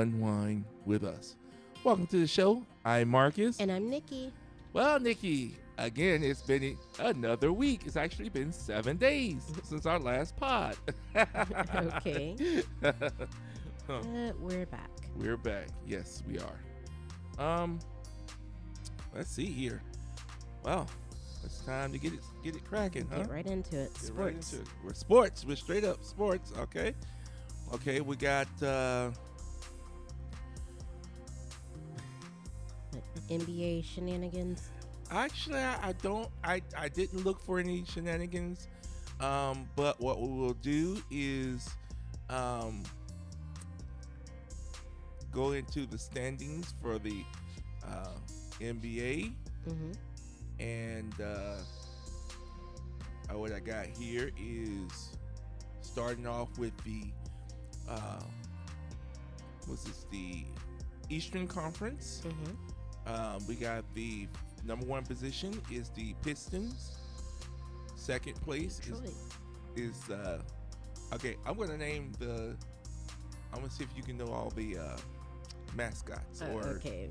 UnWind with us. Welcome to the show. I'm Marcus. And I'm Nikki. Well, Nikki, again, it's been another week. It's actually been 7 days since our last pod. Okay. We're back. We're back. Yes, we are. Let's see here. Well, it's time to get it cracking, huh? Get right into it. Get Sports. right into it. We're sports. We're straight up sports. Okay. Okay, we got NBA shenanigans. actually I didn't look for any shenanigans. But what we will do is go into the standings for the NBA. Mm-hmm. And what I got here is starting off with the the Eastern Conference. Mm-hmm. We got the number one position is the Pistons. Second place is okay. I'm gonna see if you can know all the mascots. Okay.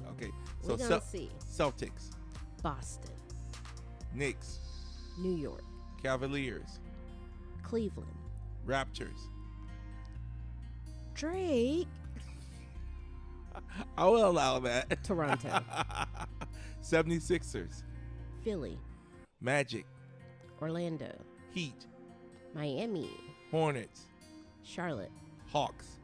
So We're gonna see. Celtics, Boston, Knicks, New York, Cavaliers, Cleveland, Raptors. Drake, I will allow that. Toronto, 76ers, Philly, Magic, Orlando, Heat, Miami, Hornets, Charlotte, Hawks.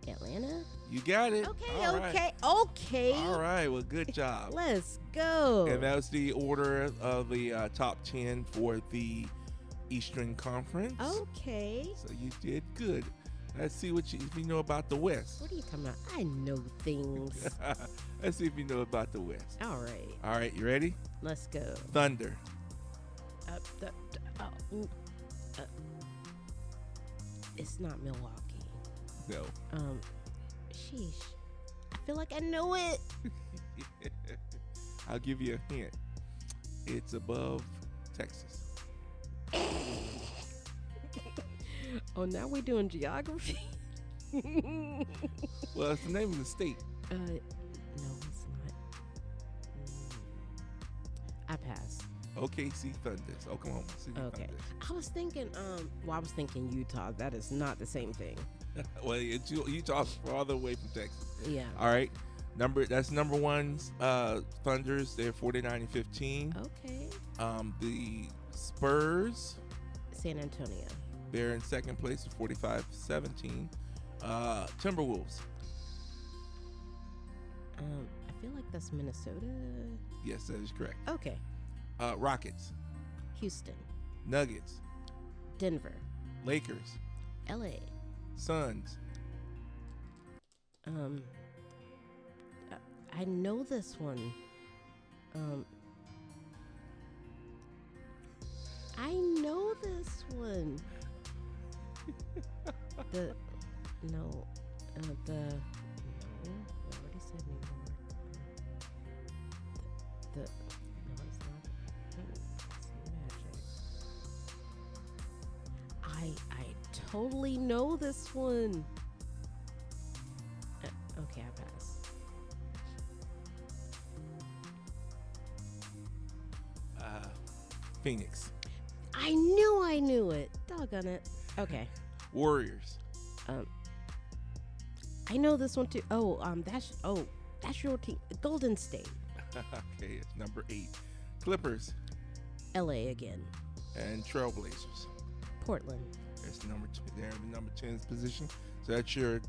Atlanta. You got it. Okay. All right. Okay. All right. Well, good job. Let's go. And that's the order of the top 10 for the Eastern Conference. Okay. So you did good. Let's see if you know about the West. What are you talking about? I know things. Let's see if you know about the West. All right. All right. You ready? Let's go. Thunder. It's not Milwaukee. No. Sheesh. I feel like I know it. I'll give you a hint. It's above Texas. Oh, now we're doing geography. Well, it's the name of the state. No, it's not. I pass. OKC Thunders. Oklahoma City Okay. Thunders. I was thinking Utah. That is not the same thing. Well, Utah's farther away from Texas. Yeah. All right. That's number one. Thunders. They're 49-15. Okay. The Spurs. San Antonio. They're in second place with 45-17. Timberwolves. I feel like that's Minnesota. Yes, that is correct. Okay. Rockets. Houston. Nuggets. Denver. Lakers. LA. Suns. I know this one. I know this one. I already said New York. No, it's not. It's Magic. I totally know this one. Okay, I pass. Phoenix. I knew it. Doggone it. Okay. Warriors. I know this one too. That's your team. Golden State. Okay, it's number 8. Clippers LA again. and Trailblazers. Portland. That's number 2. They're in the number 10 position. So that's your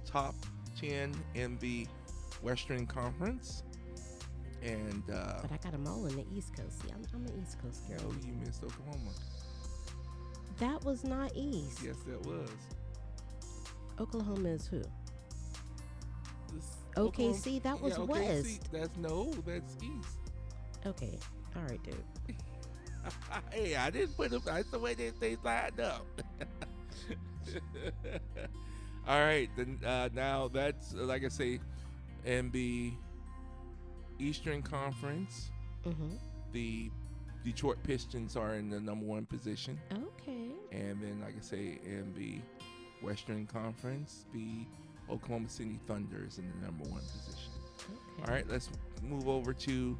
top 10 in the Western Conference. And But I got them all in the East Coast. See, I'm an East Coast girl. oh, you missed Oklahoma. That was not East. Yes, that was. Oklahoma is who? This OKC? That was OKC. West. That's East. Okay. All right, dude. Hey, I didn't put them. That's the way they lined up. All right, then now that's like I say, in the Eastern Conference, the Detroit Pistons are in the number 1 position. Okay. And then, like I say, in the Western Conference, the Oklahoma City Thunder is in the number 1 position. Okay. All right, let's move over to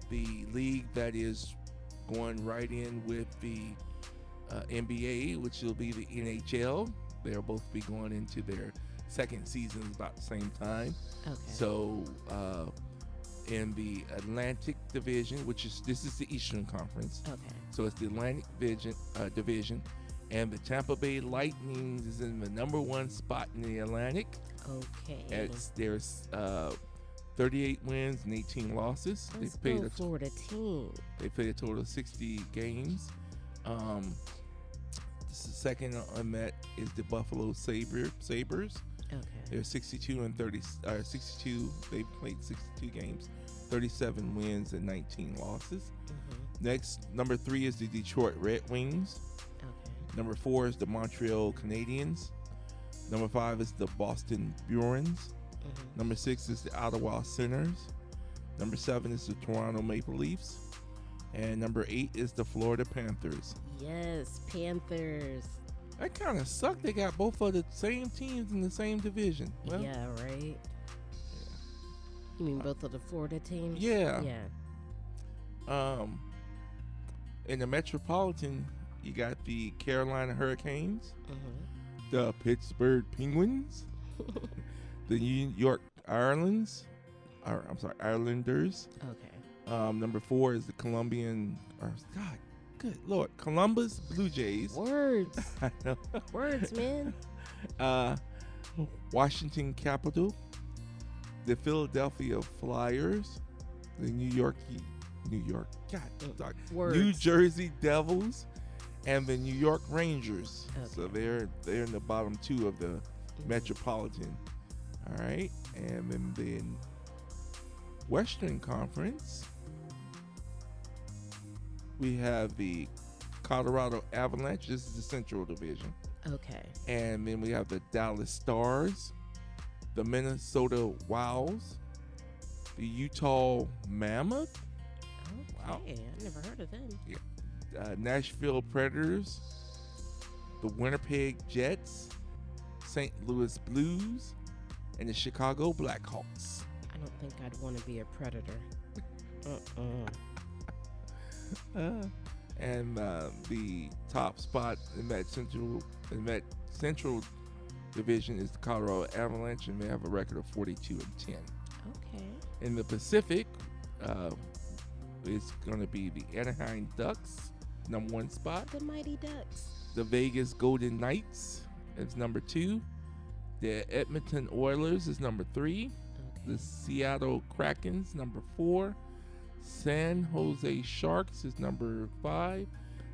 the league that is going right in with the NBA, which will be the NHL. They'll both be going into their second seasons about the same time. Okay. So in the Atlantic Division, this is the Eastern Conference. Okay. So it's the Atlantic Division, and the Tampa Bay Lightning is in the number 1 spot in the Atlantic. Okay. There's 38 wins and 18 losses. Let's go Florida team. They played a total of 60 games. The second on that is the Buffalo Sabres. Okay. They're 62 and 30. 62. They played 62 games, 37 wins and 19 losses. Mm-hmm. Next, number 3 is the Detroit Red Wings. Okay. Number 4 is the Montreal Canadiens. Number 5 is the Boston Bruins. Mm-hmm. Number 6 is the Ottawa Senators. Number 7 is the Toronto Maple Leafs. And number 8 is the Florida Panthers. Yes, Panthers. That kind of sucked. They got both of the same teams in the same division. Well, yeah, right? Yeah. You mean both of the Florida teams? Yeah. Yeah. In the Metropolitan, you got the Carolina Hurricanes, Mm-hmm. the Pittsburgh Penguins, the New York Islanders. Okay. Number 4 is the good Lord, Columbus Blue Jays. Words. I know. Words, man. Washington Capitol, the Philadelphia Flyers, the New York, dog, Words. New Jersey Devils, and the New York Rangers. Okay. So they're in the bottom 2 of the Metropolitan. All right, and then the Western Conference, we have the Colorado Avalanche. This is the Central Division. Okay. And then we have the Dallas Stars, the Minnesota Wild, the Utah Mammoth. Okay. Wow. I never heard of them. Nashville Predators, the Winnipeg Jets, St. Louis Blues, and the Chicago Blackhawks. I don't think I'd want to be a Predator. And the top spot in that central division is the Colorado Avalanche, and they have a record of 42-10. Okay. In the Pacific, it's going to be the Anaheim Ducks, number 1 spot. The Mighty Ducks. The Vegas Golden Knights is number 2. The Edmonton Oilers is number 3. Okay. The Seattle Krakens, number 4. San Jose Sharks is number 5.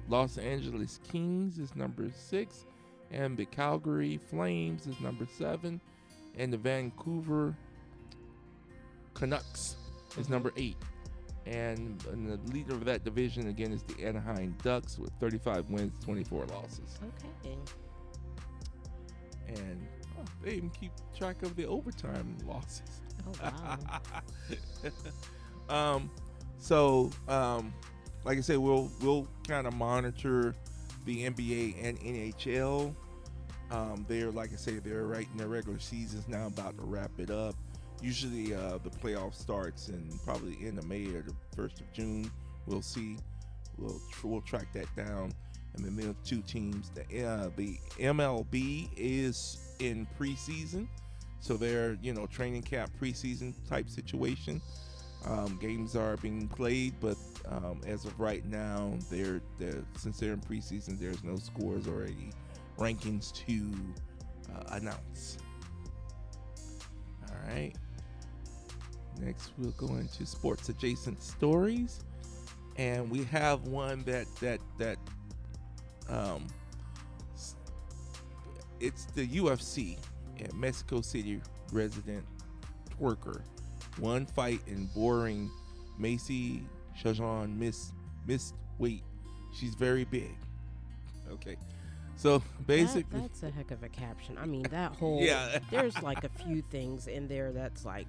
Los Angeles Kings is number 6. And the Calgary Flames is number 7. And the Vancouver Canucks is number 8. And the leader of that division, again, is the Anaheim Ducks with 35 wins, 24 losses. Okay. And they even keep track of the overtime losses. Oh, wow. So, like I said, we'll kind of monitor the NBA and NHL. They're, like I say, they're right in their regular seasons now, about to wrap it up. Usually, the playoff starts in probably end of May or the 1st of June. We'll see. We'll track that down. And then the 2 teams. The MLB is in preseason, so they're training camp preseason type situation. Games are being played, but as of right now, since they're in preseason, there's no scores or any rankings to announce. All right. Next, we'll go into sports adjacent stories, and we have one that it's the UFC and Mexico City resident twerker. One fight in boring Macy Shajan missed weight. She's very big. Okay. So basically that's a heck of a caption. I mean, that whole yeah. there's like a few things in there that's like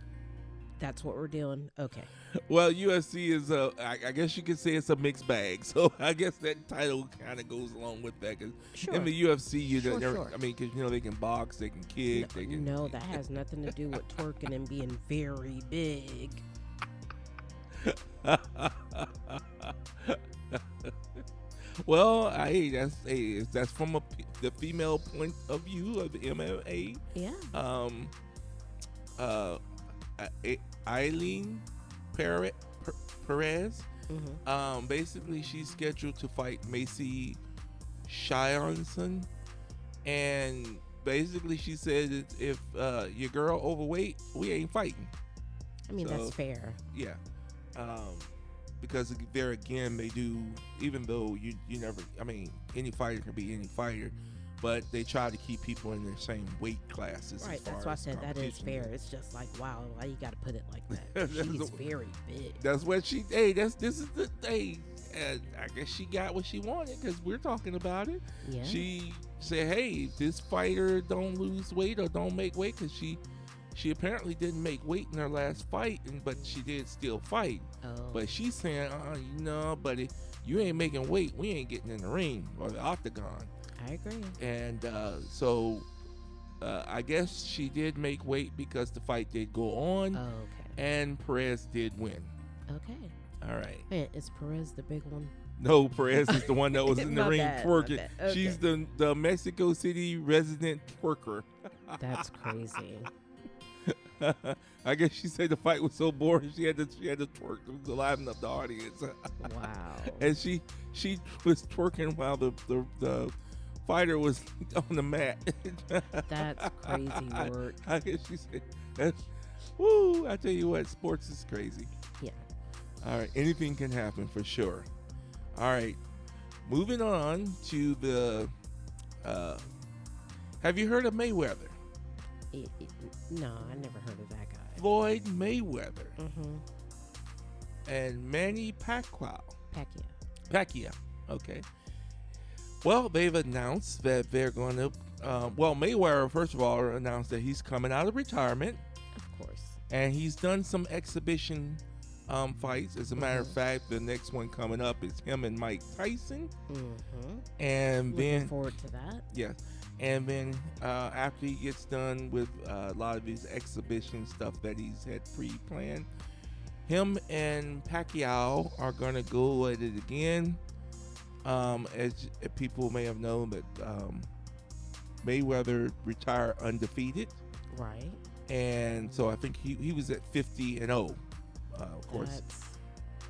That's what we're doing. Okay. Well, UFC is I guess you could say it's a mixed bag. So I guess that title kind of goes along with that. Cause Sure. in the UFC, Sure. I mean, because they can box, they can kick, they can. No, that has nothing to do with twerking and being very big. Well, that's from the female point of view of the MMA. Yeah. Eileen Perez. Mm-hmm. Basically, she's scheduled to fight Macy Shionson, and basically she said if your girl overweight, we ain't fighting. I mean, that's fair. Yeah. Because there again, they do, even though you never, I mean, any fighter can be any fighter, but they try to keep people in their same weight classes. Right, that's why I said that is fair. It's just like, wow, why you got to put it like that? She's very big. That's what this is the, I guess she got what she wanted because we're talking about it. Yeah. She said, hey, if this fighter don't lose weight or don't make weight, because she apparently didn't make weight in her last fight, but she did still fight. Oh. But she's saying, buddy, you ain't making weight. We ain't getting in the ring or the octagon. I agree. And so I guess she did make weight because the fight did go on. Oh, okay. And Perez did win. Okay. All right. Man, is Perez the big one? No, Perez is the one that was in the ring twerking. Okay. She's the Mexico City resident twerker. That's crazy. I guess she said the fight was so boring she had to twerk to liven up the audience. Wow. And she was twerking while the fighter was on the mat. That's crazy work. I guess she said, woo, I tell you what, sports is crazy. Yeah. All right, anything can happen for sure. All right, moving on to the, have you heard of Mayweather? No, I never heard of that guy. Floyd Mayweather. Mm-hmm. And Manny Pacquiao. Pacquiao. Okay. Well, they've announced that they're going to. Mayweather, first of all, announced that he's coming out of retirement. Of course. And he's done some exhibition fights. As a matter of fact, the next one coming up is him and Mike Tyson. Mm-hmm. And Looking forward to that. Yes. And then after he gets done with a lot of his exhibition stuff that he's had pre-planned, him and Pacquiao are going to go at it again. As people may have known that Mayweather retired undefeated. Right. And so I think he was at 50-0, of course.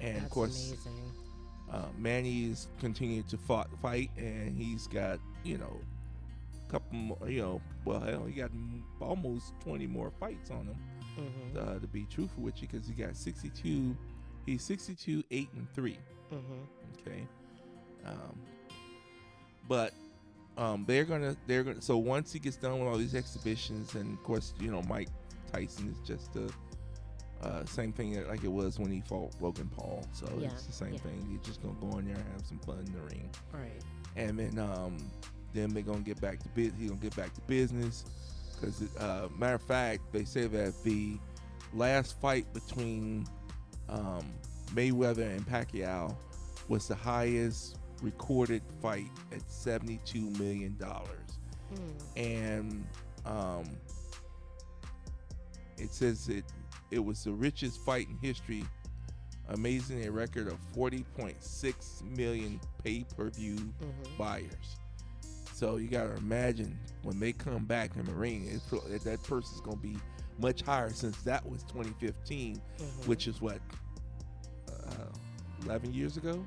That's of course, amazing. Manny's continued to fight, and he's got, couple more, he got almost 20 more fights on him. Mm-hmm. To be truthful with you, because he got 62. He's 62, 8-3. Mm-hmm. Okay. But they're gonna. So once he gets done with all these exhibitions, and of course, Mike Tyson is just the same thing like it was when he fought Logan Paul. So it's the same thing. He's just gonna go in there and have some fun in the ring. Right. And then they're gonna get back to business. He's gonna get back to business. Because matter of fact, they say that the last fight between Mayweather and Pacquiao was the highest recorded fight at $72 million. And it says it was the richest fight in history, amazing, a record of 40.6 million pay-per-view buyers. So you got to imagine when they come back in the ring, that person's going to be much higher, since that was 2015, which is what, 11 years ago,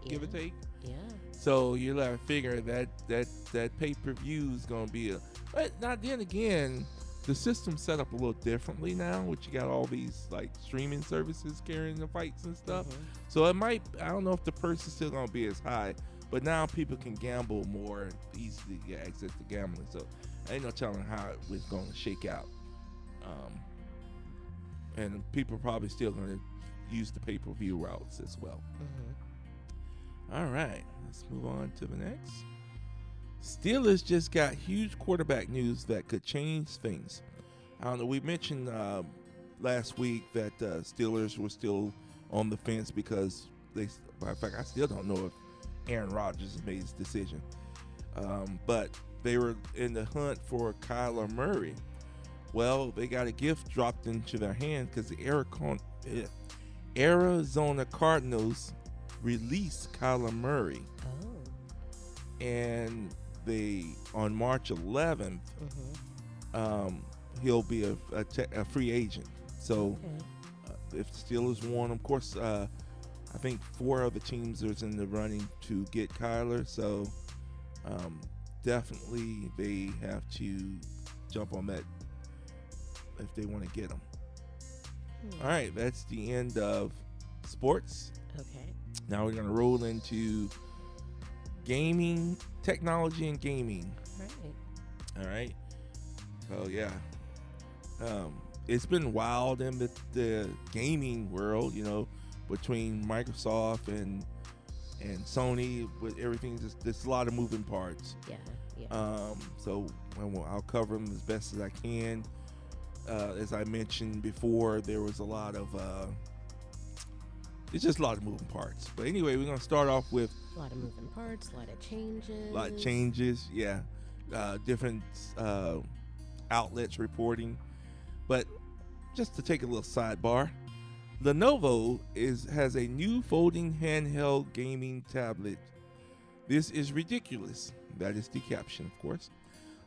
give or take. Yeah. So you're like figuring that pay-per-view is going to be but not then again, the system's set up a little differently now, which you got all these like streaming services carrying the fights and stuff. So it might, I don't know if the purse is still going to be as high, but now people can gamble more easily, get access to gambling. So ain't no telling how it was going to shake out. And people are probably still going to use the pay-per-view routes as well. All right, let's move on to the next. Steelers just got huge quarterback news that could change things. I don't know, we mentioned last week that Steelers were still on the fence because matter of fact, I still don't know if Aaron Rodgers has made his decision. But they were in the hunt for Kyler Murray. Well, they got a gift dropped into their hand because the Arizona Cardinals released Kyler Murray. Oh. And on March 11th, he'll be a free agent. So if the Steelers want, of course, I think 4 other teams are in the running to get Kyler. So definitely they have to jump on that if they want to get him. All right, that's the end of sports. Okay. Now we're going to roll into gaming, technology and gaming. Right. All right. So, yeah. It's been wild in the gaming world, between Microsoft and Sony with everything. There's a lot of moving parts. Yeah. So I'll cover them as best as I can. As I mentioned before, there was a lot of it's just a lot of moving parts. But anyway, we're going to start off with a lot of moving parts, a lot of changes. A lot of changes, yeah. Different outlets reporting. But just to take a little sidebar, Lenovo has a new folding handheld gaming tablet. This is ridiculous. That is the caption, of course.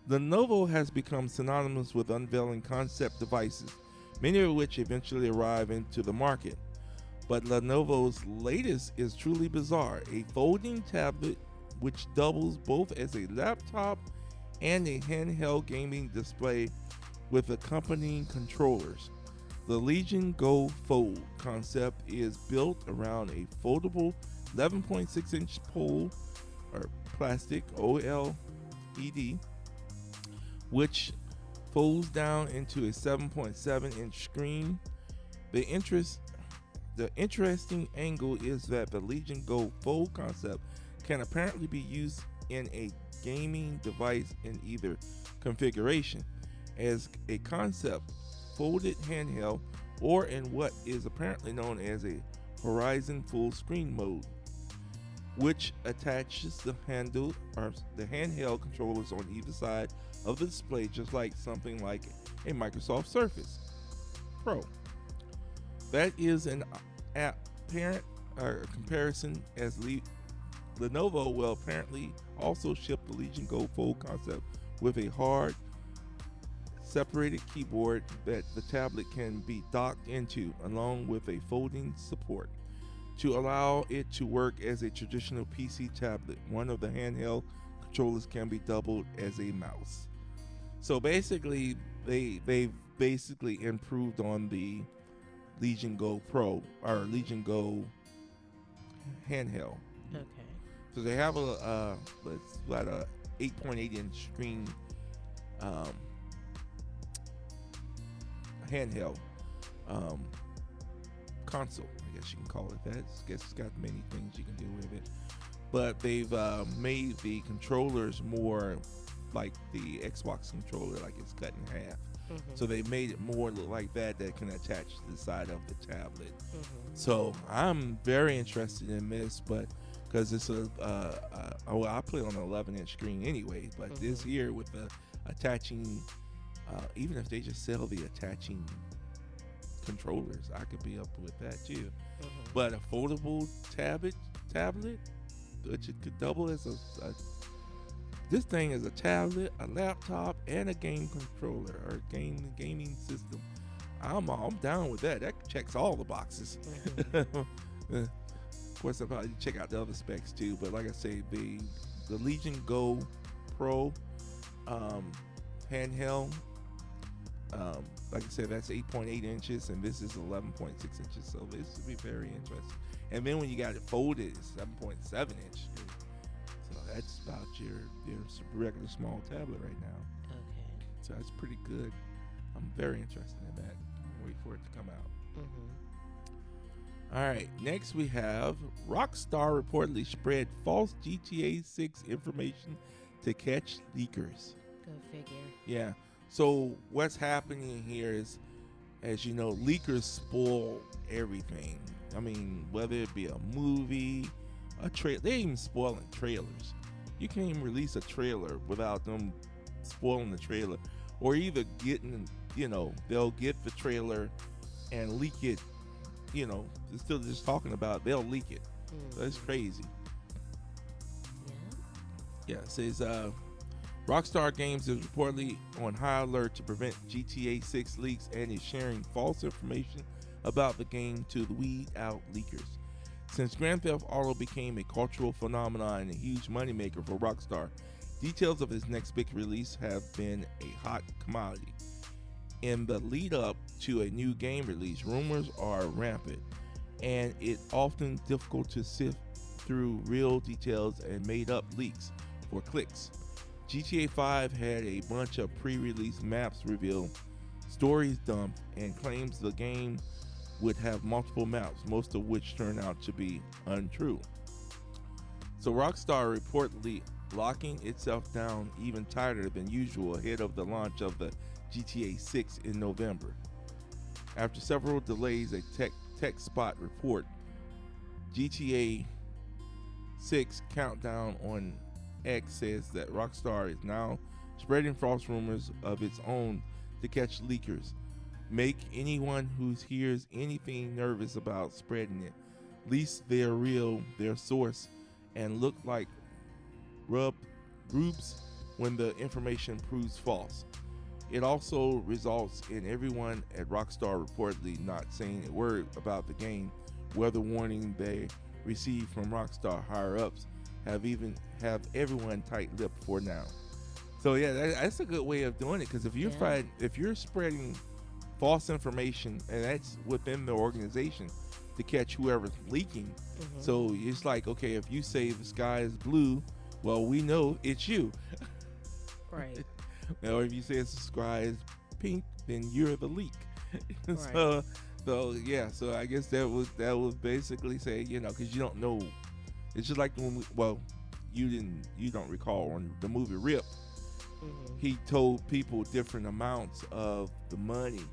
Lenovo has become synonymous with unveiling concept devices, many of which eventually arrive into the market. But Lenovo's latest is truly bizarre, a folding tablet which doubles both as a laptop and a handheld gaming display with accompanying controllers. The Legion Go Fold concept is built around a foldable 11.6-inch pole or plastic OLED, which folds down into a 7.7-inch screen. The interesting angle is that the Legion Go Fold concept can apparently be used in a gaming device in either configuration, as a concept folded handheld, or in what is apparently known as a Horizon full screen mode, which attaches the handheld controllers on either side of the display, just like something like a Microsoft Surface Pro. That is an apparent comparison, as Lenovo will apparently also ship the Legion Go Fold concept with a hard separated keyboard that the tablet can be docked into, along with a folding support to allow it to work as a traditional PC tablet. One of the handheld controllers can be doubled as a mouse. So basically, they've basically improved on the Legion Go Pro or Legion Go handheld. Okay. So they have a 8.8-inch screen handheld console, I guess you can call it that. I guess it's got many things you can do with it. But they've made the controllers more like the Xbox controller, like it's cut in half. So they made it more look like that can attach to the side of the tablet. So I'm very interested in this, but because it's I play on an 11-inch screen anyway, but this here with the attaching, even if they just sell the attaching controllers, I could be up with that too. But a foldable tablet, which it could double as this thing is a tablet, a laptop, and a game controller or gaming system. I'm down with that. That checks all the boxes. Of course, I'll probably check out the other specs too. But like I say, the Legion Go Pro handheld, like I said, that's 8.8 inches, and this is 11.6 inches. So this would be very interesting. And then when you got it folded, it's 7.7 inch. So that's about your regular small tablet right now. Okay. So that's pretty good. I'm very interested in that. Wait for it to come out. All right. Next we have Rockstar reportedly spread false GTA 6 information to catch leakers. Go figure. Yeah. So what's happening here is as you know, leakers spoil everything. I mean, whether it be a movie, a trailer, they're even spoiling trailers. You can't even release a trailer without them spoiling the trailer, or either getting, they'll get the trailer and leak it. Instead of just talking about it, they'll leak it. That's crazy. Yeah, it says Rockstar Games is reportedly on high alert to prevent GTA 6 leaks and is sharing false information about the game to weed out leakers. Since Grand Theft Auto became a cultural phenomenon and a huge moneymaker for Rockstar, details of its next big release have been a hot commodity. In the lead up to a new game release, rumors are rampant, and it's often difficult to sift through real details and made up leaks for clicks. GTA 5 had a bunch of pre-release maps revealed, stories dumped, and claims the game would have multiple maps, most of which turned out to be untrue. So Rockstar reportedly locking itself down even tighter than usual ahead of the launch of the GTA 6 in November. After several delays, a tech spot report, GTA 6 countdown on X says that Rockstar is now spreading false rumors of its own to catch leakers. Make anyone who hears anything nervous about spreading it. Least they're real, their source, and look like rubes when the information proves false. It also results in everyone at Rockstar reportedly not saying a word about the game, weather warning they received from Rockstar higher ups have everyone tight-lipped for now. So yeah, that's a good way of doing it, because if you're spreading false information, and that's within the organization to catch whoever's leaking. So it's like, okay, if you say the sky is blue, well, we know it's you. Right. Or if you say the sky is pink, then you're the leak. Right. So I guess that would basically say, because you don't know. It's just like when you don't recall on the movie Rip. He told people different amounts of the money,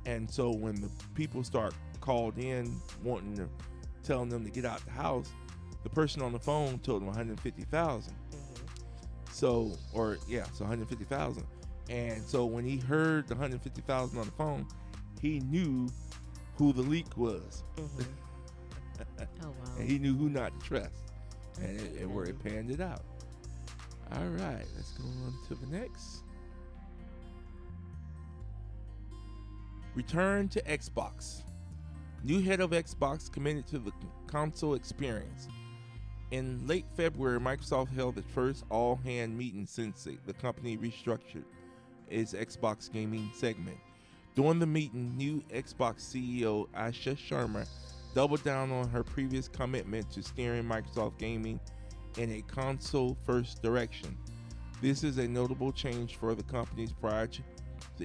and so when the people start called in telling them to get out the house, the person on the phone told them 150,000. So 150,000. And so when he heard the 150,000 on the phone, he knew who the leak was. Oh wow! And he knew who not to trust, and where it panned it out. All right, let's go on to the next. Return to Xbox. New head of Xbox committed to the console experience. In late February, Microsoft held its first all-hand meeting since the company restructured its Xbox gaming segment. During the meeting, new Xbox CEO Asha Sharma doubled down on her previous commitment to steering Microsoft gaming in a console-first direction. This is a notable change for the company's prior to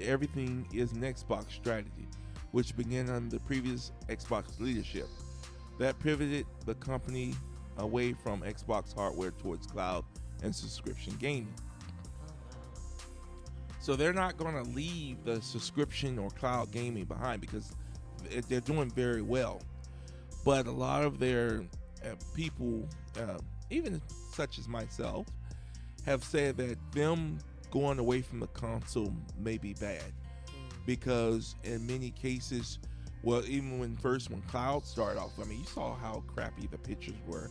everything is an Xbox strategy, which began under the previous Xbox leadership. That pivoted the company away from Xbox hardware towards cloud and subscription gaming. So they're not going to leave the subscription or cloud gaming behind, because they're doing very well. But a lot of their people, even such as myself, have said that them going away from the console may be bad, because in many cases, even when cloud started off, I mean, you saw how crappy the pictures were.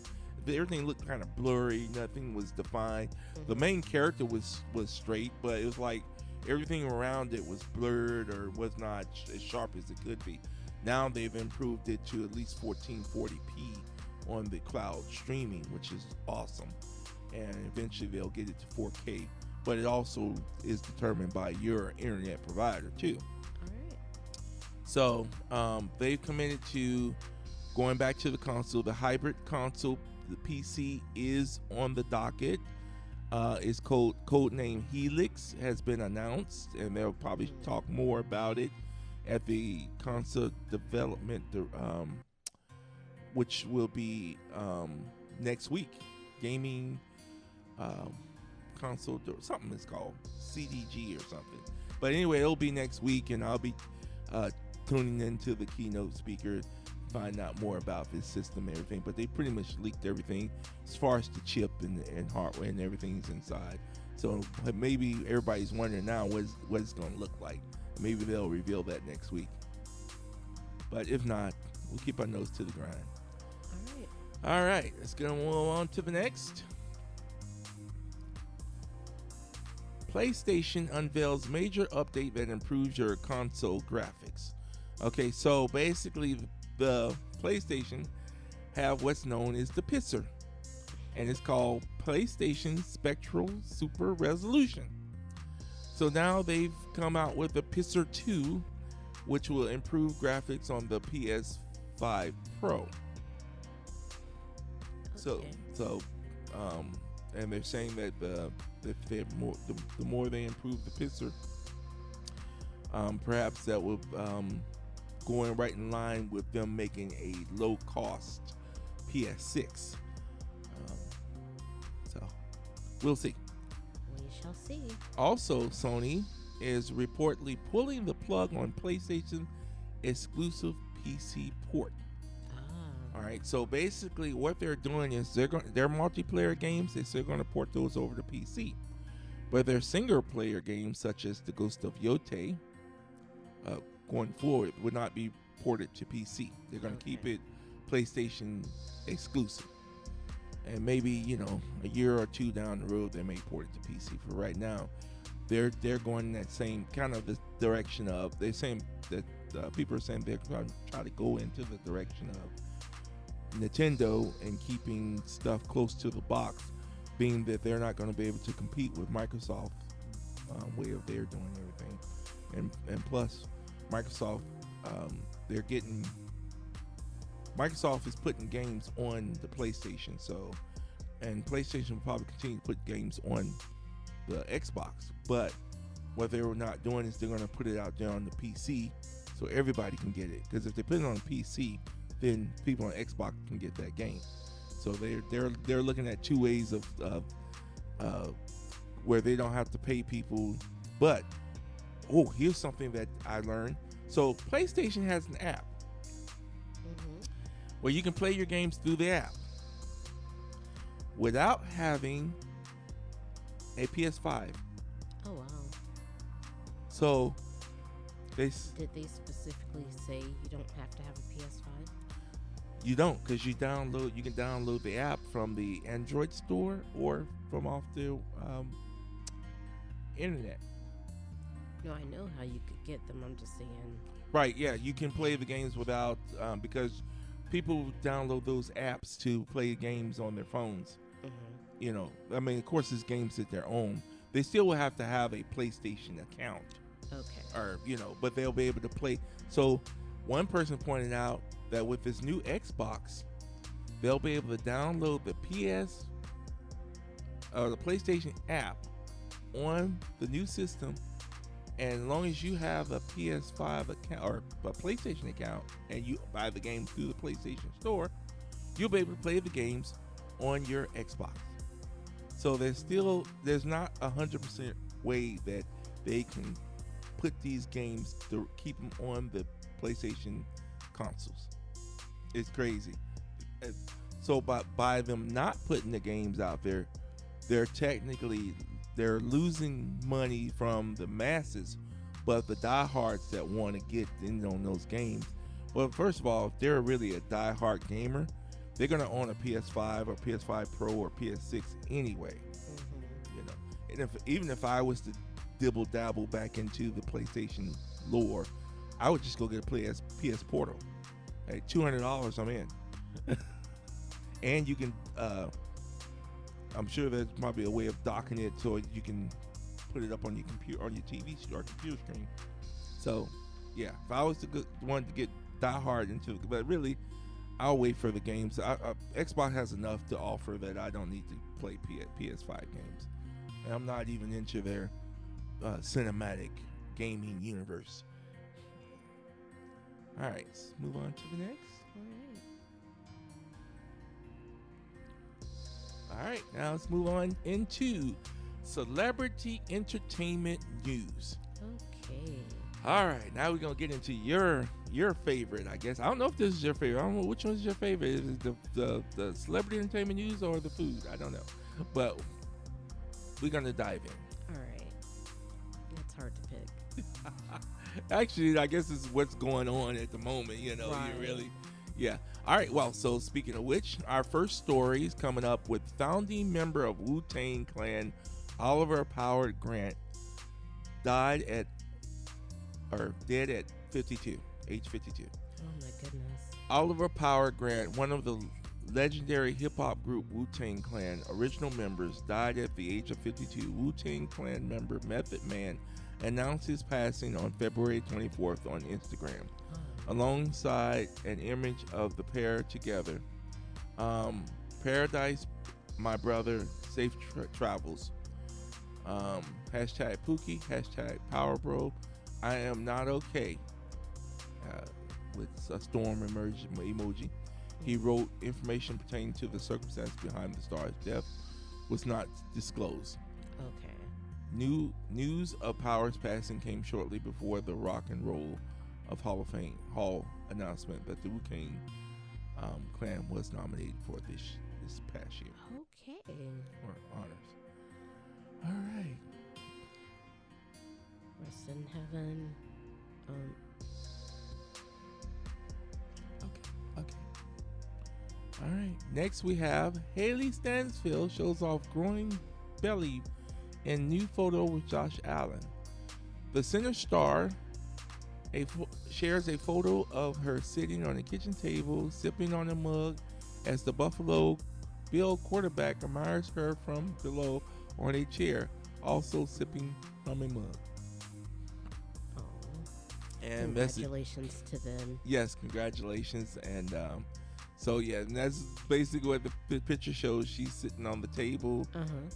Everything looked kind of blurry. Nothing was defined. The main character was straight, but it was like everything around it was blurred or was not as sharp as it could be. Now they've improved it to at least 1440p on the cloud streaming, which is awesome. And eventually they'll get it to 4K. But it also is determined by your internet provider too. So they've committed to going back to the console. The hybrid console, the PC, is on the docket. Its code name Helix has been announced, and they'll probably talk more about it at the console development, which will be next week. Gaming console, something is called CDG or something. But anyway, it'll be next week, and I'll be tuning into the keynote speaker, find out more about this system and everything. But they pretty much leaked everything as far as the chip and hardware and everything's inside. So maybe everybody's wondering now what it's going to look like. Maybe they'll reveal that next week. But if not, we'll keep our nose to the grind. All right, let's go on to the next. PlayStation unveils major update that improves your console graphics. Okay, so basically the PlayStation have what's known as the Pisser, and it's called PlayStation Spectral Super Resolution. So now they've come out with the Pisser 2, which will improve graphics on the PS5 Pro. Okay. So, and they're saying that the more they improve the Pisser, perhaps that will going right in line with them making a low cost PS6. So we'll see. We shall see. Also, Sony is reportedly pulling the plug on PlayStation exclusive PC port. All right, so basically what they're doing is their multiplayer games, they're going to port those over to PC. But their single player games, such as The Ghost of Yote, going forward, would not be ported to PC. They're going to keep it PlayStation exclusive. And maybe, a year or two down the road, they may port it to PC. For right now, they're going in that same kind of the direction of, they're saying that people are saying they're going to try to go into the direction of Nintendo and keeping stuff close to the box, being that they're not going to be able to compete with Microsoft way of their doing everything, and plus Microsoft Microsoft is putting games on the PlayStation, so, and PlayStation will probably continue to put games on the Xbox, but what they're not doing is they're going to put it out there on the PC so everybody can get it, because if they put it on PC, then people on Xbox can get that game. So they're looking at two ways of where they don't have to pay people. But here's something that I learned. So PlayStation has an app where you can play your games through the app without having a PS5. Oh wow! So did they specifically say you don't have to have a PS5? You don't, because you can download the app from the Android store or from off the internet. No, I know how you could get them. I'm just saying. Right, yeah, you can play the games without, because people download those apps to play games on their phones. I mean, of course, it's games that they're own. They still will have to have a PlayStation account. Okay. Or, but they'll be able to play. So one person pointed out that with this new Xbox, they'll be able to download the the PlayStation app on the new system, and as long as you have a PS5 account or a PlayStation account and you buy the game through the PlayStation store, you'll be able to play the games on your Xbox. So there's not 100% way that they can put these games to keep them on the PlayStation consoles. It's crazy. So by them not putting the games out there, they're losing money from the masses, but the diehards that want to get in on those games, well, first of all, if they're really a diehard gamer, they're gonna own a PS5 or PS5 Pro or PS6 anyway. And even if I was to dibble dabble back into the PlayStation lore, I would just go get a PS Portal. At $200, I'm in. And you can, I'm sure there's probably a way of docking it so you can put it up on your computer, on your TV or computer screen. So, yeah, if I was the one to get diehard into it, but really, I'll wait for the games. Xbox has enough to offer that I don't need to play PS5 games. And I'm not even into their cinematic gaming universe. All right, let's move on to the next. All right, now let's move on into celebrity entertainment news. Okay. All right, now we're gonna get into your favorite. I guess I don't know if this is your favorite. I don't know which one's your favorite. Is it the celebrity entertainment news or the food? I don't know, but we're gonna dive in. All right. It's hard to pick. Actually, I guess it's what's going on at the moment. You know, Right. you really, yeah. All right. Well, so speaking of which, our first story is coming up with founding member of Wu-Tang Clan, Oliver Howard Grant, dead at 52, age 52. Oh my goodness. Oliver Howard Grant, one of the legendary hip-hop group Wu-Tang Clan original members, died at the age of 52. Wu-Tang Clan member Method Man announced his passing on February 24th on Instagram, alongside an image of the pair together. Paradise, my brother, safe travels. Hashtag Pookie, hashtag Power Bro. I am not okay. With a storm emoji. He wrote information pertaining to the circumstance behind the star's death was not disclosed. Okay. News of Power's passing came shortly before the Rock and Roll of Hall of Fame announcement that the Wu-Tang Clan was nominated for this past year. Okay. Or honors. All right. Rest in heaven. Okay. All right. Next we have Haley Stansfield shows off growing belly in new photo with Josh Allen. The center star shares a photo of her sitting on a kitchen table, sipping on a mug, as the Buffalo Bill quarterback admires her from below on a chair, also sipping from a mug. Oh. And congratulations to them. Yes, congratulations. And so yeah, and that's basically what the picture shows. She's sitting on the table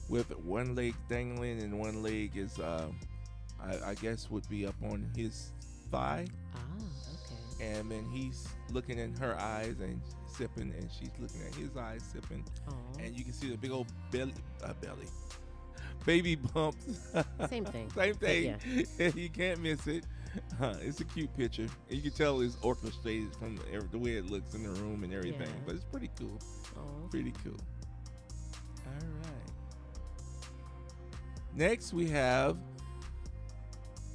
with one leg dangling and one leg is I guess would be up on his thigh. Ah, okay. And then he's looking in her eyes and sipping, and she's looking at his eyes sipping. Aww. And you can see the big old baby bumps. Same thing. Same thing. Yeah. You can't miss it. It's a cute picture. You can tell it's orchestrated from the way it looks in the room and everything. Yeah. But it's pretty cool. Aww. Pretty cool. All right. Next we have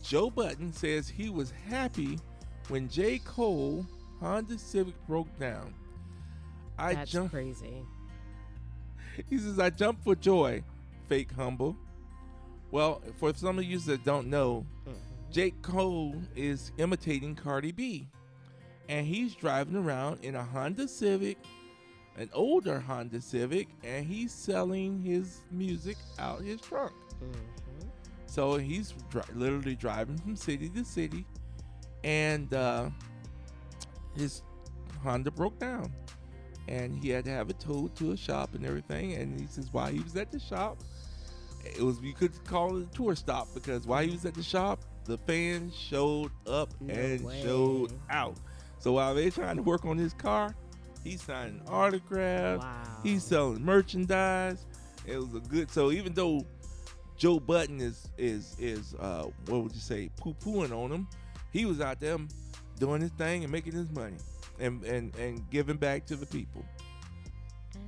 Joe Budden says he was happy when J. Cole Honda Civic broke down. That's crazy. He says, I jumped for joy. Fake humble. Well, for some of you that don't know, J. Cole is imitating Cardi B. And he's driving around in a Honda Civic, an older Honda Civic, and he's selling his music out his trunk. So he's literally driving from city to city, and his Honda broke down, and he had to have it towed to a shop and everything. And he says while he was at the shop, you could call it a tour stop, because while he was at the shop, the fans showed up showed out. So while they're trying to work on his car, he's signing autographs. Wow. He's selling merchandise. It was a good. So even though Joe Budden is what would you say, poo-pooing on him, he was out there doing his thing and making his money and giving back to the people.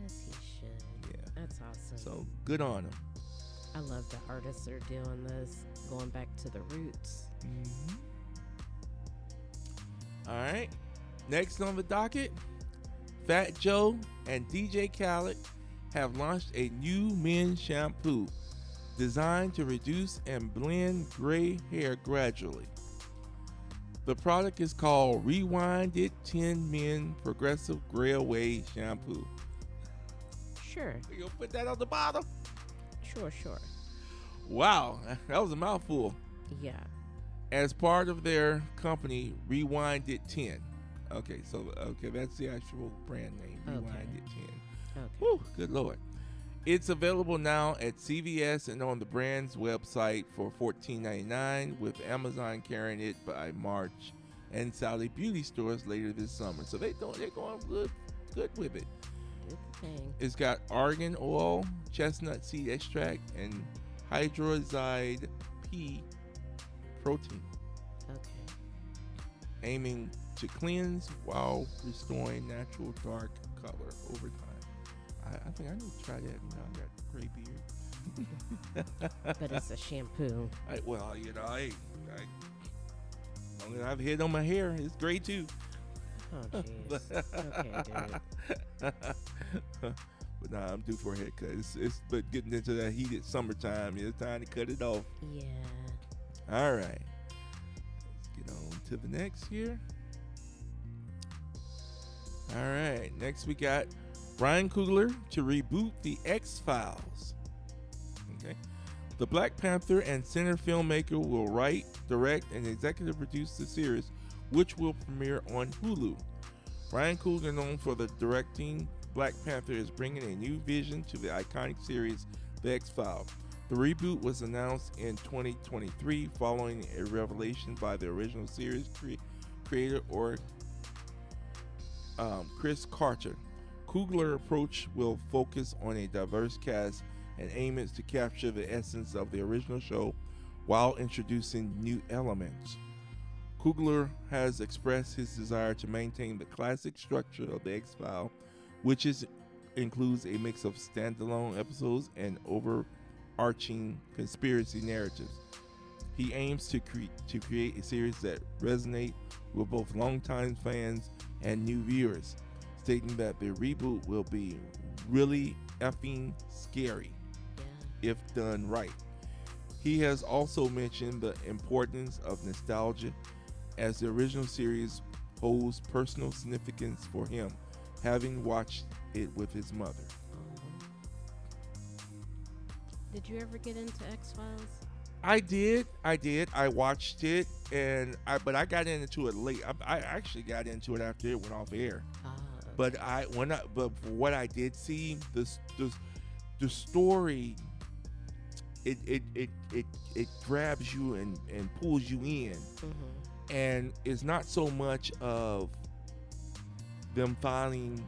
As he should. Yeah. That's awesome. So good on him. I love that artists are doing this, going back to the roots. Mm-hmm. All right. Next on the docket, Fat Joe and DJ Khaled have launched a new men's shampoo designed to reduce and blend gray hair gradually. The product is called Rewinded 10 Men Progressive Gray Away Shampoo. Sure. You gonna put that on the bottle? Sure. Wow, that was a mouthful. Yeah. As part of their company, Rewinded 10. Okay, that's the actual brand name, Rewinded 10. Okay. Whew, good Lord. It's available now at CVS and on the brand's website for $14.99, with Amazon carrying it by March and Sally Beauty stores later this summer. So they're going good with it. Good thing. It's got argan oil, chestnut seed extract, and hydrozide pea protein. Okay. aiming to cleanse while restoring natural dark color over time. I think I need to try that. I got a gray beard. But it's a shampoo. As long as I've hit on my hair, it's gray too. Oh, jeez. Okay, dude. But nah, I'm due for a haircut. It's but getting into that heated summertime. It's time to cut it off. Yeah. All right. Let's get on to the next here. All right. Next we got Ryan Coogler to reboot the X-Files. Okay. The Black Panther and center filmmaker will write, direct, and executive produce the series, which will premiere on Hulu. Ryan Coogler, known for the directing Black Panther, is bringing a new vision to the iconic series, The X-Files. The reboot was announced in 2023 following a revelation by the original series creator Chris Carter. Coogler's approach will focus on a diverse cast and aims to capture the essence of the original show while introducing new elements. Coogler has expressed his desire to maintain the classic structure of the X-Files, which includes a mix of standalone episodes and overarching conspiracy narratives. He aims to create a series that resonates with both longtime fans and new viewers, stating that the reboot will be really effing scary if done right. He has also mentioned the importance of nostalgia, as the original series holds personal significance for him, having watched it with his mother. Did you ever get into X-Files? I did. I watched it, but I got into it late. I actually got into it after it went off air. Okay. But for what I did see, the story, it grabs you and pulls you in. Mm-hmm. And it's not so much of them finding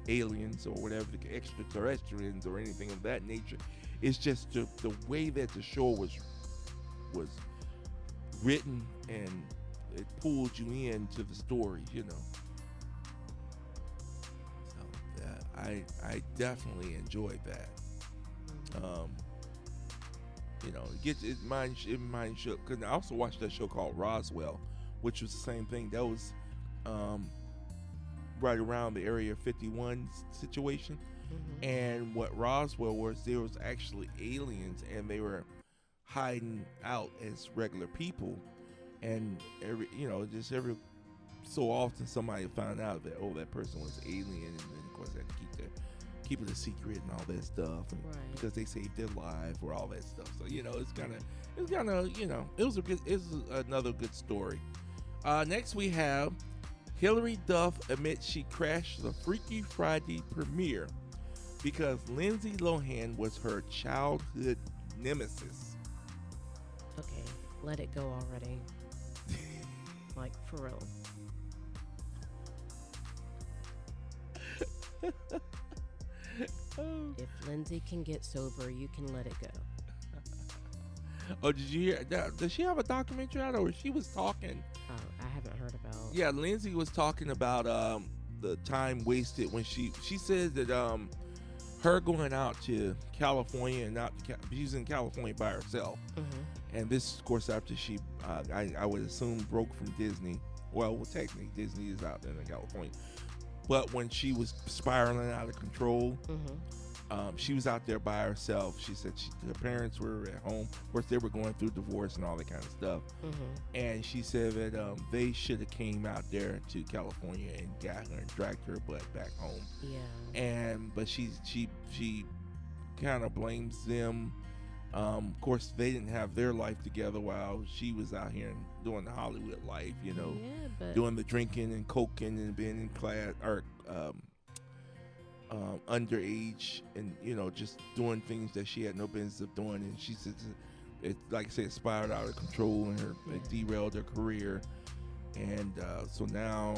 aliens or whatever, extraterrestrials or anything of that nature. It's just the way that the show was written, and it pulls you into the story, you know. So I definitely enjoyed that. You know, it mind shook, because I also watched that show called Roswell, which was the same thing. That was right around the Area 51 situation. Mm-hmm. And what Roswell was, there was actually aliens, and they were hiding out as regular people. And every so often somebody found out that that person was alien, and then of course they had to keep it a secret and all that stuff, and right, because they saved their life or all that stuff. So it was another good story. Next we have Hilary Duff admits she crashed the Freaky Friday premiere because Lindsay Lohan was her childhood nemesis. Okay, let it go already. Like, for real. If Lindsay can get sober, you can let it go. Oh, did you hear? Does she have a documentary out, or she was talking? Oh, I haven't heard about. Yeah, Lindsay was talking about the time wasted when she said that her going out to California and she's in California by herself. Mm-hmm. And this, of course, after she I would assume broke from Disney. Well, technically Disney is out there in California, but when she was spiraling out of control, mm-hmm, she was out there by herself. She said her parents were at home. Of course, they were going through divorce and all that kind of stuff. Mm-hmm. And she said that they should have came out there to California and got her and dragged her butt back home. Yeah. But she kind of blames them. Of course, they didn't have their life together while she was out here and doing the Hollywood life, you know, doing the drinking and coking and being in class or underage, and just doing things that she had no business of doing. And she said, like I said, spiraled out of control, and it derailed her career. And so now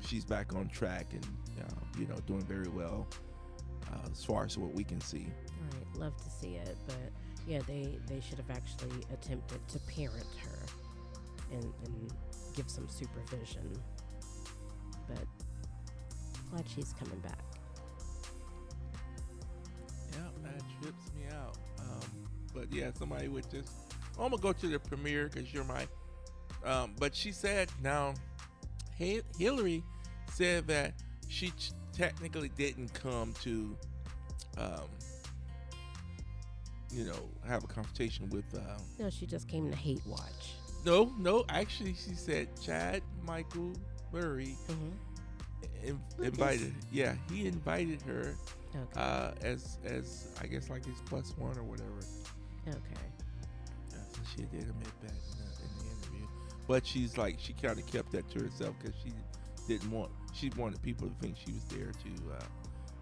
she's back on track and doing very well as far as what we can see. Right, love to see it, but yeah, they should have actually attempted to parent her and give some supervision. But glad she's coming back. Yeah, that trips me out. But yeah, somebody would just, I'm gonna go to the premiere because you're my. But she said now, Hillary said that she technically didn't come to, have a confrontation with. No, she just came to hate watch. No. Actually, she said Chad Michael Murray invited. Yeah, he invited her. Okay. As I guess like his +1 or whatever. Okay. So she did admit that in the interview, but she's like she kind of kept that to herself because she wanted people to think she was there to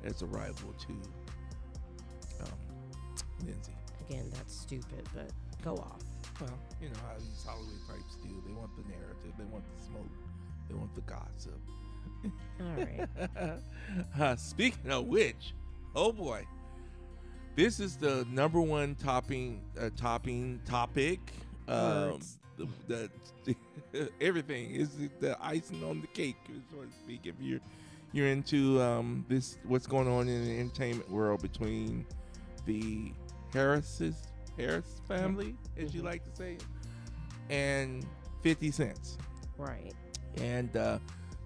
as a rival to Lindsay. Again, that's stupid, but go off. Well, you know how these Hollywood types do. They want the narrative. They want the smoke. They want the gossip. All right. Speaking of which, oh boy, this is the number one topic. The everything is the icing on the cake, so to speak. If you're into this, what's going on in the entertainment world between the Harris family, as you like to say, and 50 Cent. Right. And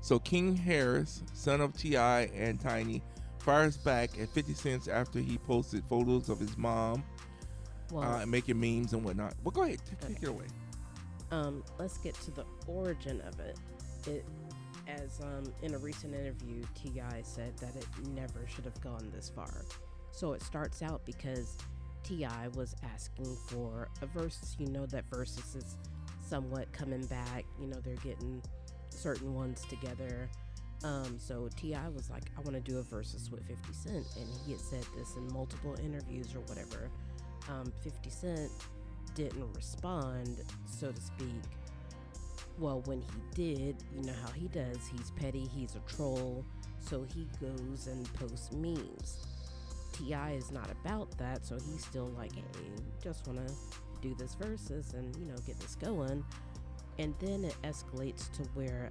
so King Harris, son of T.I. and Tiny, fires back at 50 Cent after he posted photos of his mom and making memes and whatnot. Well, go ahead, take it away. Let's get to the origin of it. As in a recent interview, T.I. said that it never should have gone this far. So it starts out because T.I. was asking for a versus. You know that versus is somewhat coming back. You know, they're getting certain ones together. So T.I. was like, I want to do a versus with 50 Cent. And he had said this in multiple interviews or whatever. 50 Cent didn't respond, so to speak. Well, when he did, you know how he does. He's petty, he's a troll. So he goes and posts memes. T.I. is not about that, so he's still like, hey, just want to do this versus and, you know, get this going. And then it escalates to where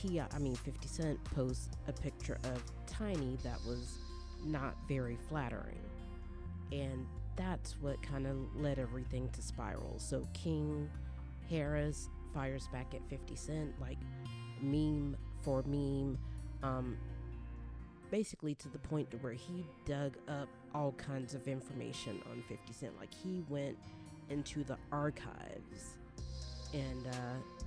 50 Cent posts a picture of Tiny that was not very flattering. And that's what kind of led everything to spiral. So King Harris fires back at 50 Cent, like meme for meme, basically to the point to where he dug up all kinds of information on 50 Cent. Like he went into the archives. And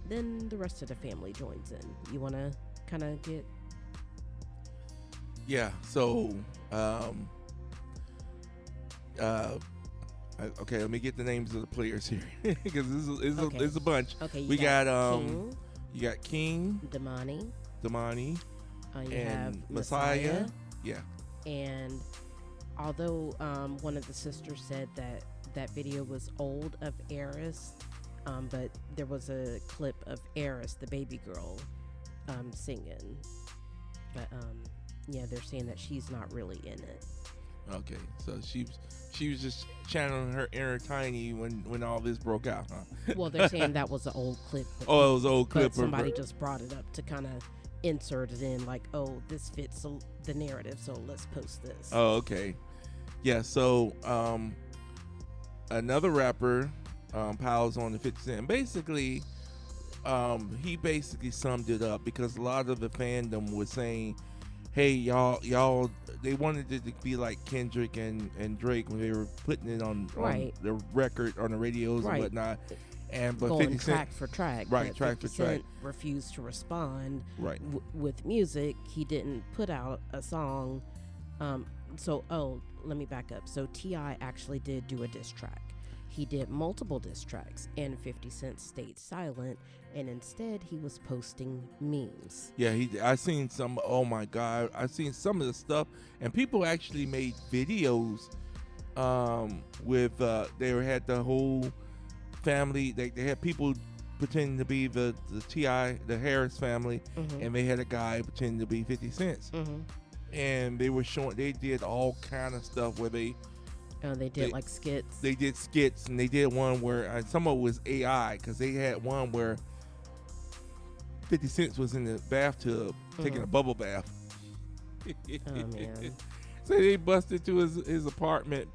then the rest of the family joins in. You want to kind of get... Yeah, so... okay, let me get the names of the players here because this is a bunch. Okay, we got King, you got King, Damani, you and have Messiah. Yeah. And although one of the sisters said that video was old of Eris, but there was a clip of Eris, the baby girl, singing. But yeah, they're saying that she's not really in it. Okay, so she was just channeling her inner Tiny when all this broke out, huh? Well, they're saying that was an old clip. It was an old clip. But somebody just brought it up to kind of insert it in, like, oh, this fits the narrative, so let's post this. Oh, okay. Yeah, so another rapper piles on the 50 Cent. Basically, he basically summed it up because a lot of the fandom was saying, hey, y'all, they wanted it to be like Kendrick and Drake when they were putting it on the record, on the radios and whatnot. But going 50 track Cent, for track. Right, but track 50 for track. Cent refused to respond. Right. With music, he didn't put out a song. Let me back up. So T.I. actually did do a diss track. He did multiple diss tracks, and 50 Cent stayed silent, and instead he was posting memes. Yeah, I seen some. Oh my God, I seen some of the stuff, and people actually made videos with they had the whole family. They had people pretending to be the T.I., the Harris family, and they had a guy pretending to be 50 Cent. And they were showing, they did all kind of stuff where they Oh, they did like skits. They did skits, and they did one where some of it was AI, because they had one where 50 Cent was in the bathtub taking a bubble bath. Oh man! So they busted to his apartment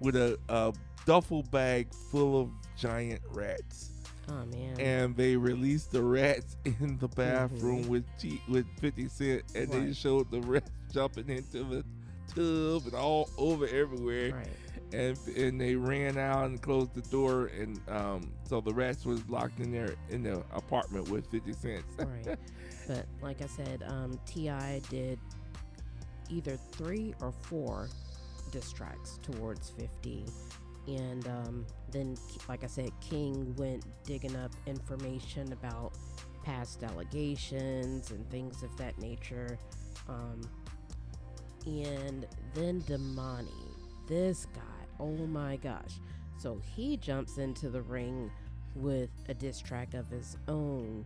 with a duffel bag full of giant rats. Oh man! And they released the rats in the bathroom with 50 Cent, and they showed the rats jumping into the tub and all over everywhere. Right. And they ran out and closed the door, and so the rats was locked in there in the apartment with 50 Cent. Right. But like I said, T.I. did either 3 or 4 diss tracks towards 50. And then, like I said, King went digging up information about past allegations and things of that nature. And then Damani, this guy, oh my gosh. So he jumps into the ring with a diss track of his own,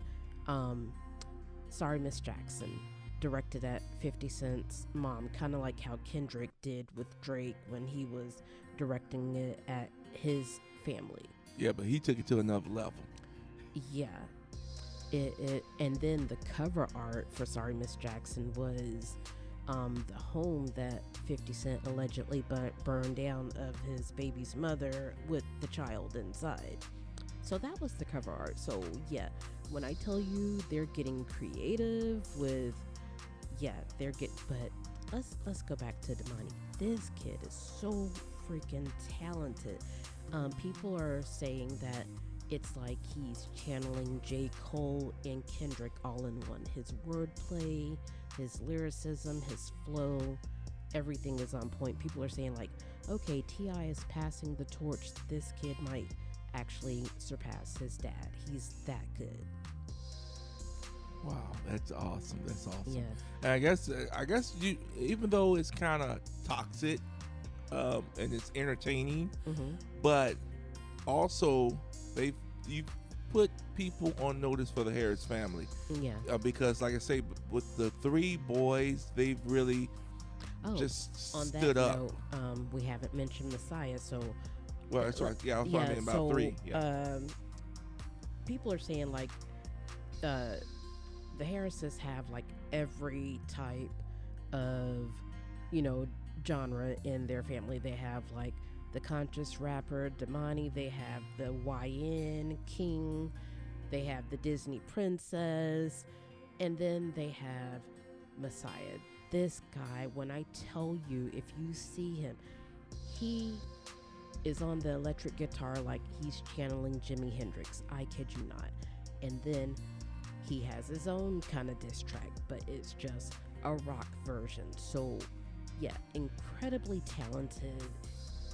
Sorry Miss Jackson, directed at 50 Cent's mom, kind of like how Kendrick did with Drake when he was directing it at his family. Yeah, but he took it to another level. Yeah. And then the cover art for Sorry Miss Jackson was the home that 50 Cent allegedly burned down of his baby's mother with the child inside. So that was the cover art. So yeah, when I tell you they're getting creative with, but let's go back to Damani. This kid is so freaking talented. People are saying that it's like he's channeling J. Cole and Kendrick all in one. His wordplay, his lyricism, his flow, everything is on point. People are saying like, okay, T.I. is passing the torch. This kid might actually surpass his dad. He's that good. Wow, that's awesome. That's awesome. Yeah. And I guess you, even though it's kind of toxic, and it's entertaining, but also you put people on notice for the Harris family. Yeah. Because like I say, with the 3 boys, they've really just on stood that up. Note, we haven't mentioned Messiah, so. Well, that's right. Yeah, I was talking about 3. Yeah. People are saying like, the Harrises have like every type of, genre in their family. They have like the conscious rapper Damani, they have the YN King, they have the Disney princess, and then they have Messiah. This guy, when I tell you, if you see him, he is on the electric guitar like he's channeling Jimi Hendrix. I kid you not. And then he has his own kind of diss track, but it's just a rock version. So yeah, incredibly talented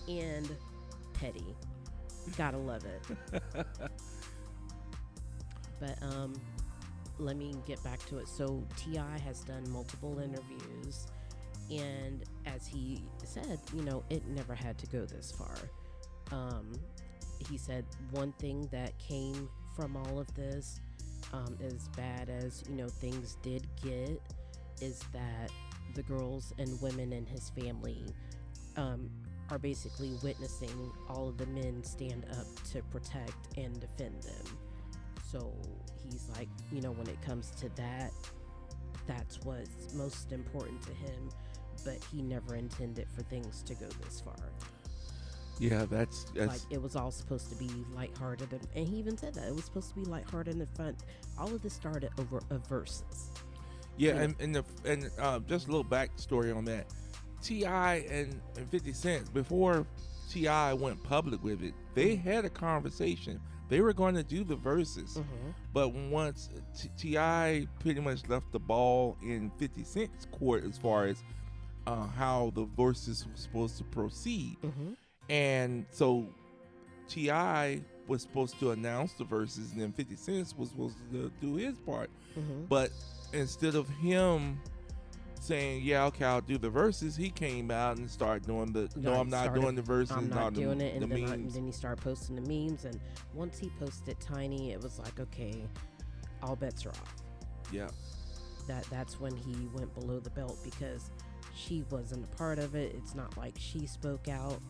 and petty. Gotta love it. But let me get back to it. So T.I. has done multiple interviews, and as he said, it never had to go this far. He said one thing that came from all of this, as bad as things did get, is that the girls and women in his family are basically witnessing all of the men stand up to protect and defend them. So he's like, when it comes to that, that's what's most important to him, but he never intended for things to go this far. Yeah, that's like it was all supposed to be lighthearted, and he even said that it was supposed to be lighthearted and fun. All of this started over a verses. Yeah, and just a little backstory on that. T.I. and 50 Cent, before T.I. went public with it, they had a conversation. They were going to do the verses, but once T.I. pretty much left the ball in 50 Cent's court as far as how the verses were supposed to proceed. And so T.I. was supposed to announce the verses, and then 50 Cent was supposed to do his part. But instead of him saying, yeah, okay, I'll do the verses, he came out and started doing I'm not doing the verses. I'm not doing it. And memes. Then he started posting the memes. And once he posted Tiny, it was like, okay, all bets are off. Yeah. That's when he went below the belt, because she wasn't a part of it. It's not like she spoke out.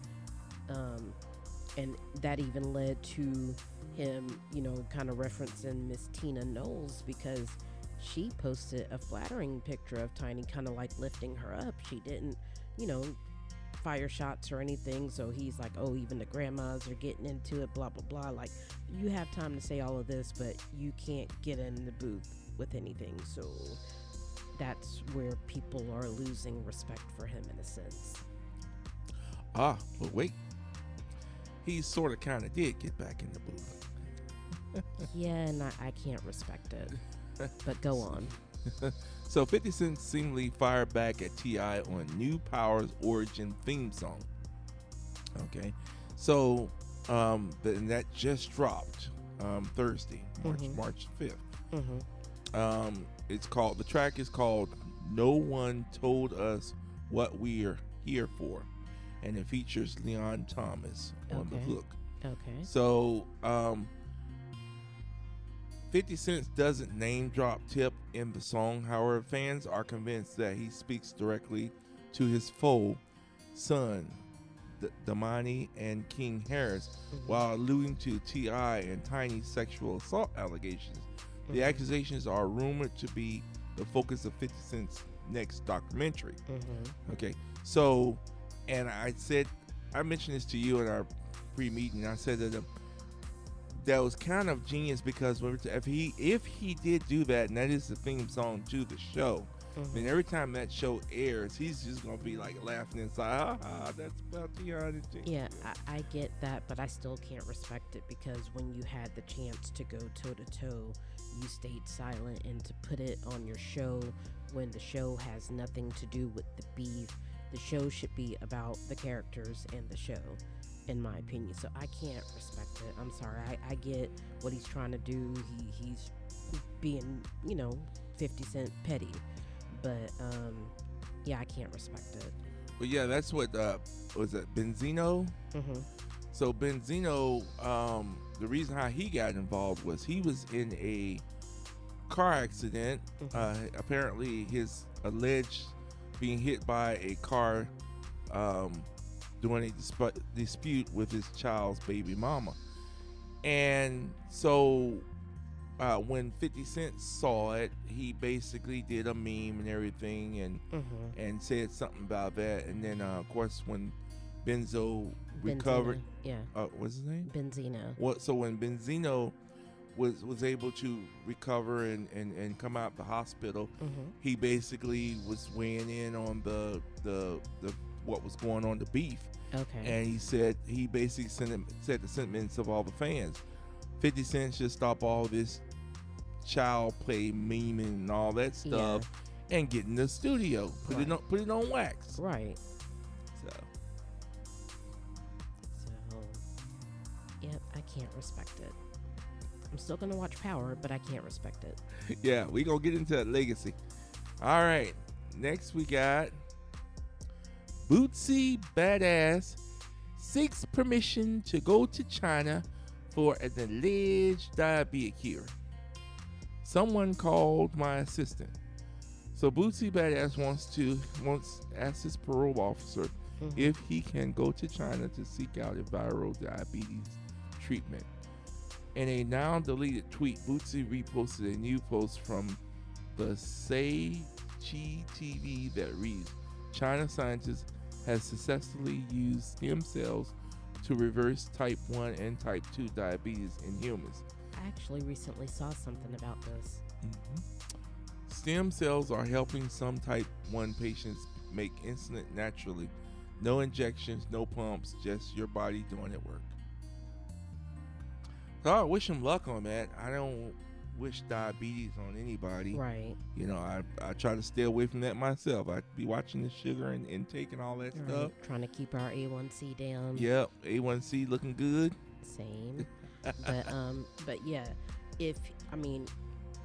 And that even led to him, kind of referencing Miss Tina Knowles, because she posted a flattering picture of Tiny, kind of like lifting her up. She didn't, you know, fire shots or anything. So he's like, oh, even the grandmas are getting into it, blah, blah, blah. Like, you have time to say all of this, but you can't get in the booth with anything. So that's where people are losing respect for him in a sense. But wait. He sort of kind of did get back in the booth. Yeah, and I can't respect it. But go on. So 50 Cent seemingly fired back at T.I. on New Power's Origin theme song. Okay. So and that just dropped Thursday, March 5th. The track is called No One Told Us What We're Here For. And it features Leon Thomas on the hook. Okay. So 50 Cent doesn't name drop Tip in the song. However, fans are convinced that he speaks directly to his foe, son, Damani and King Harris, while alluding to T.I. and Tiny's sexual assault allegations. The accusations are rumored to be the focus of 50 Cent's next documentary. Okay, so, and I mentioned this to you in our pre-meeting. I said that was kind of genius, because if he did do that, and that is the theme song to the show, then every time that show airs, he's just gonna be like laughing inside. That's about T.I. Yeah, I get that, but I still can't respect it, because when you had the chance to go toe to toe, you stayed silent, and to put it on your show when the show has nothing to do with the beef. The show should be about the characters and the show, in my opinion. So I can't respect it. I'm sorry. I get what he's trying to do. He's being, 50 Cent petty. But, yeah, I can't respect it. Well, yeah, that's what, was it Benzino? So Benzino, the reason how he got involved was he was in a car accident. Apparently his alleged being hit by a car during a dispute with his child's baby mama. And so when 50 Cent saw it, he basically did a meme and everything, and said something about that. And then of course when Benzo recovered, what's his name? Benzino. So when Benzino was able to recover and come out the hospital, he basically was weighing in on the what was going on, the beef. Okay. And he said, he basically said the sentiments of all the fans. 50 Cent should stop all this child play memeing and all that stuff, and get in the studio, put it on wax. Right. So yep, I can't respect it. I'm still gonna watch Power, but I can't respect it. Yeah, we gonna get into that legacy. All right, next we got Bootsy Badass seeks permission to go to China for an alleged diabetes cure. Someone called my assistant. So Bootsy Badass wants asked his parole officer if he can go to China to seek out a viral diabetes treatment. In a now deleted tweet, Bootsy reposted a new post from the Say Chi TV that reads, China scientists have successfully used stem cells to reverse type 1 and type 2 diabetes in humans. I actually recently saw something about this. Stem cells are helping some type 1 patients make insulin naturally. No injections, no pumps, just your body doing it work. So I wish him luck on that. I don't wish diabetes on anybody. Right. I try to stay away from that myself. I be watching the sugar and intake and all that stuff. Trying to keep our A1C down. Yep, A1C looking good. Same. But yeah,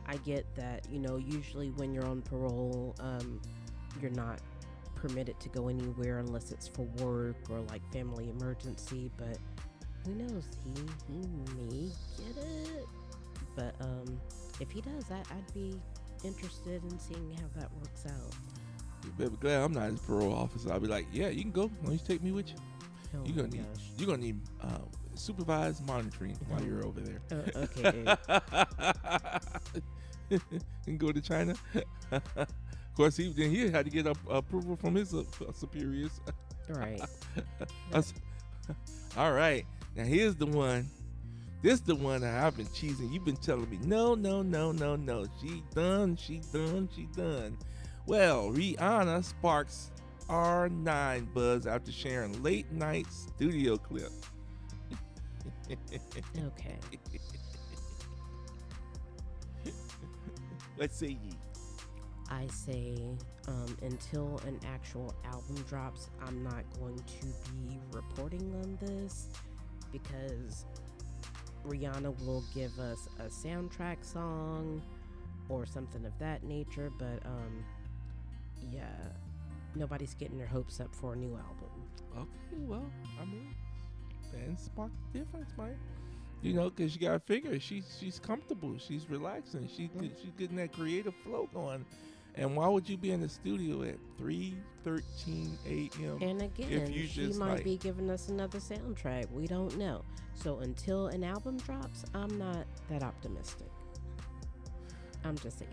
I get that, usually when you're on parole, you're not permitted to go anywhere unless it's for work or like family emergency, but who knows, he may get it. But if he does, I'd be interested in seeing how that works out. Baby, glad I'm not his parole officer. I'll be like, yeah, you can go. Why don't you take me with you? Oh You're my gonna need gosh. you're gonna need supervised monitoring while you're over there. Okay, dude. And go to China. Of course, he had to get approval from his superiors. Right. All right, now here's the one. This the one that I've been cheesing. You've been telling me, no. She done. Well, Rihanna sparks R9 buzz after sharing late night studio clip. Okay. What say ye? I say until an actual album drops, I'm not going to be reporting on this because Rihanna will give us a soundtrack song or something of that nature, but yeah, nobody's getting their hopes up for a new album. Okay, well, I mean, that sparked the difference, man. You know, because you got to figure she's comfortable, she's relaxing, she's getting that creative flow going. And why would you be in the studio at 3:13 a.m.? And again, she might be giving us another soundtrack. We don't know. So until an album drops, I'm not that optimistic. I'm just saying.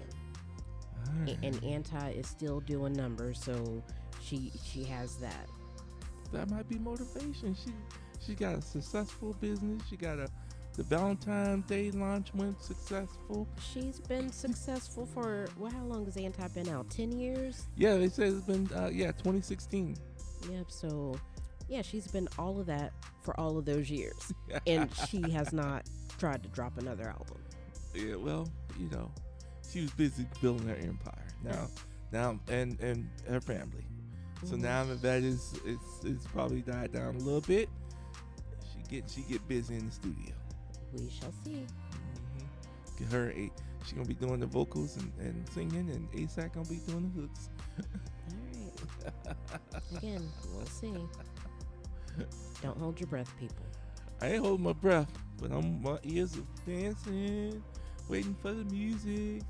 Right. And Anti is still doing numbers, so she has that. That might be motivation. She got a successful business. She got the Valentine's Day launch went successful. She's been successful for, well, how long has Anti been out? 10 years? Yeah, they said it's been 2016. Yep. So yeah, she's been all of that for all of those years, and she has not tried to drop another album. Yeah, well, you know, she was busy building her empire now, and her family. So now that it's probably died down a little bit. She get busy in the studio. We shall see. Get her she gonna be doing the vocals and singing, and ASAP gonna be doing the hooks. All right. Again, we'll see. Don't hold your breath, people. I ain't holding my breath, but my ears are dancing, waiting for the music.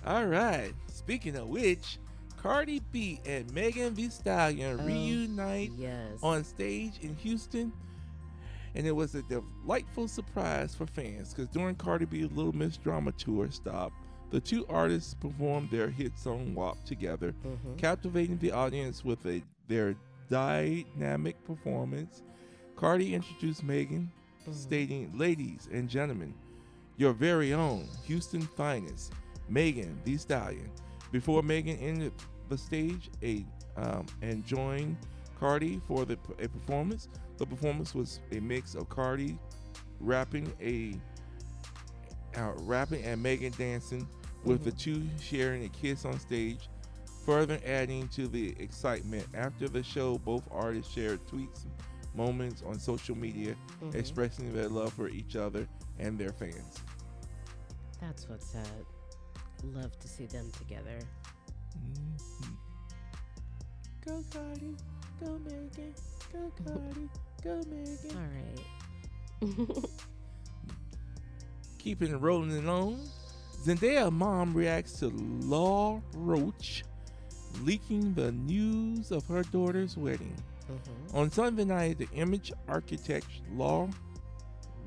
All right. Speaking of which, Cardi B and Megan Thee Stallion reunite on stage in Houston. And it was a delightful surprise for fans because during Cardi B's Little Miss Drama tour stop, the two artists performed their hit song WAP together, captivating the audience with their dynamic performance. Cardi introduced Megan, stating, "Ladies and gentlemen, your very own Houston finest, Megan Thee Stallion." Before Megan entered the stage and joined Cardi for a performance. The performance was a mix of Cardi rapping and Megan dancing, with the two sharing a kiss on stage, further adding to the excitement. After the show, both artists shared tweets and moments on social media expressing their love for each other and their fans. That's what's sad. Love to see them together. Go Cardi, go Megan, go Cardi, go Megan. All right. Keeping it rolling on. Zendaya mom reacts to Law Roach leaking the news of her daughter's wedding. On Sunday night, the image architect Law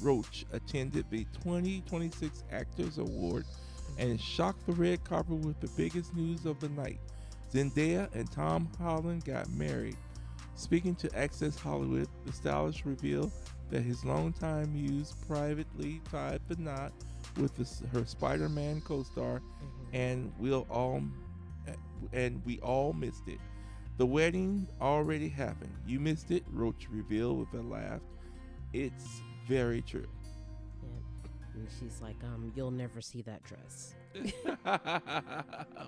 Roach attended the 2026 Actors Award and shocked the red carpet with the biggest news of the night. Zendaya and Tom Holland got married. Speaking to Access Hollywood, the stylist revealed that his longtime muse privately tied the knot with her Spider-Man co-star, and we all missed it. The wedding already happened. You missed it, Roach revealed with a laugh. It's very true. Yeah. And she's like, you'll never see that dress.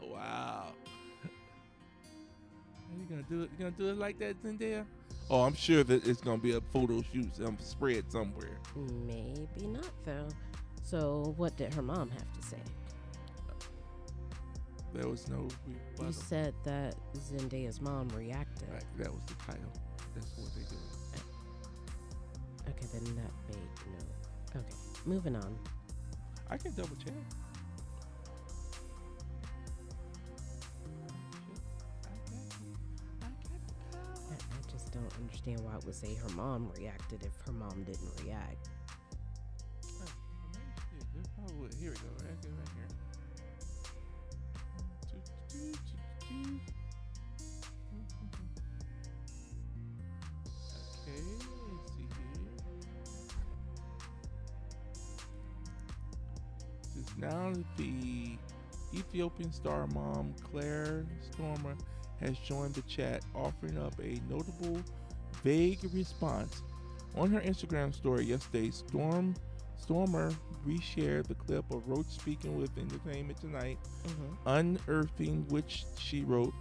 Wow. You gonna do it? You gonna do it like that, Zendaya? Oh, I'm sure that it's gonna be a photo shoot, spread somewhere. Maybe not though. So, what did her mom have to say? There was no rebuttal. You said that Zendaya's mom reacted. Right, that was the title. That's what they do. Okay, then that made no. Okay, moving on. I can double check. understand why it would say her mom reacted if her mom didn't react. Here we go. Right here. Okay, let's see here. This is now the Ethiopian star mom Claire Stormer has joined the chat, offering up a notable, vague response. On her Instagram story yesterday, Stormer reshared the clip of Roach speaking with Entertainment Tonight, unearthing which she wrote,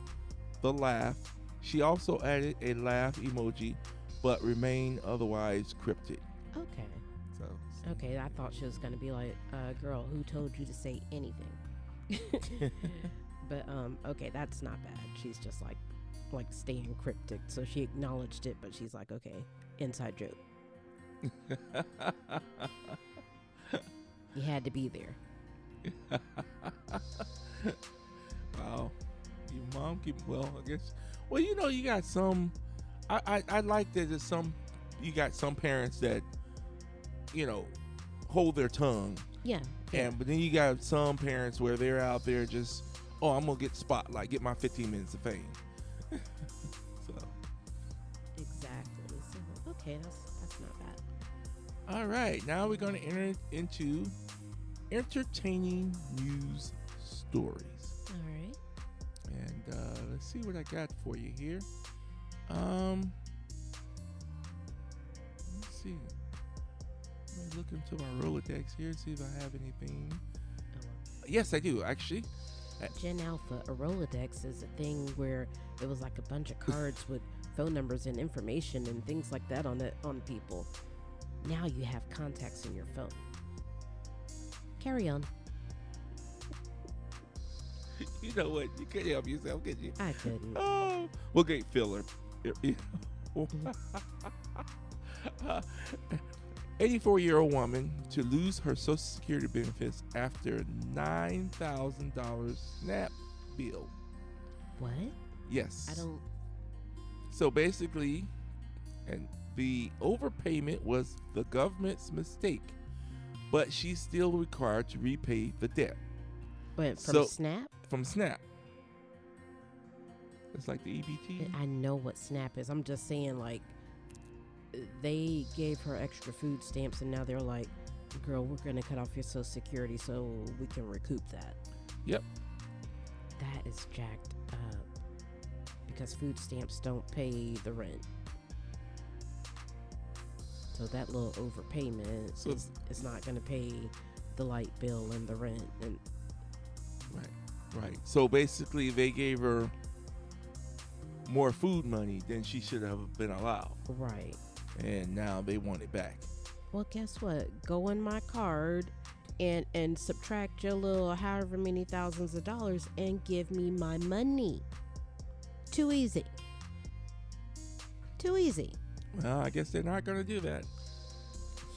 the laugh. She also added a laugh emoji, but remained otherwise cryptic. Okay. So. Okay, I thought she was going to be like, girl, who told you to say anything? But, okay, that's not bad. She's just like staying cryptic. So she acknowledged it, but she's like, okay, inside joke. You had to be there. Wow. Your mom well, I guess. Well, you know, you got some, I like that there's you got some parents that, hold their tongue. Yeah. But then you got some parents where they're out there just, I'm going to get spotlight, get my 15 minutes of fame. So. Exactly. So, okay, that's not bad. All right, now we're going to enter into entertaining news stories. All right. And let's see what I got for you here. Let's see. Let me look into my Rolodex here, see if I have anything. Yes, I do, actually. Gen Alpha, a Rolodex is a thing where it was like a bunch of cards with phone numbers and information and things like that on people. Now you have contacts in your phone. Carry on. You know what? You couldn't help yourself, could you? I couldn't. Oh, we'll get filler. 84-year-old woman to lose her Social Security benefits after $9,000 SNAP bill. What? Yes. I don't. So basically, and the overpayment was the government's mistake, but she's still required to repay the debt. Wait, from SNAP? From SNAP. It's like the EBT. I know what SNAP is. I'm just saying, like, they gave her extra food stamps, and now they're like, girl, we're going to cut off your Social Security so we can recoup that. Yep. That is jacked up because food stamps don't pay the rent. So that little overpayment is not going to pay the light bill and the rent. And Right. So basically, they gave her more food money than she should have been allowed. Right. And now they want it back. Well, guess what? Go in my card and subtract your little however many thousands of dollars and give me my money. Too easy. Too easy. Well, I guess they're not going to do that.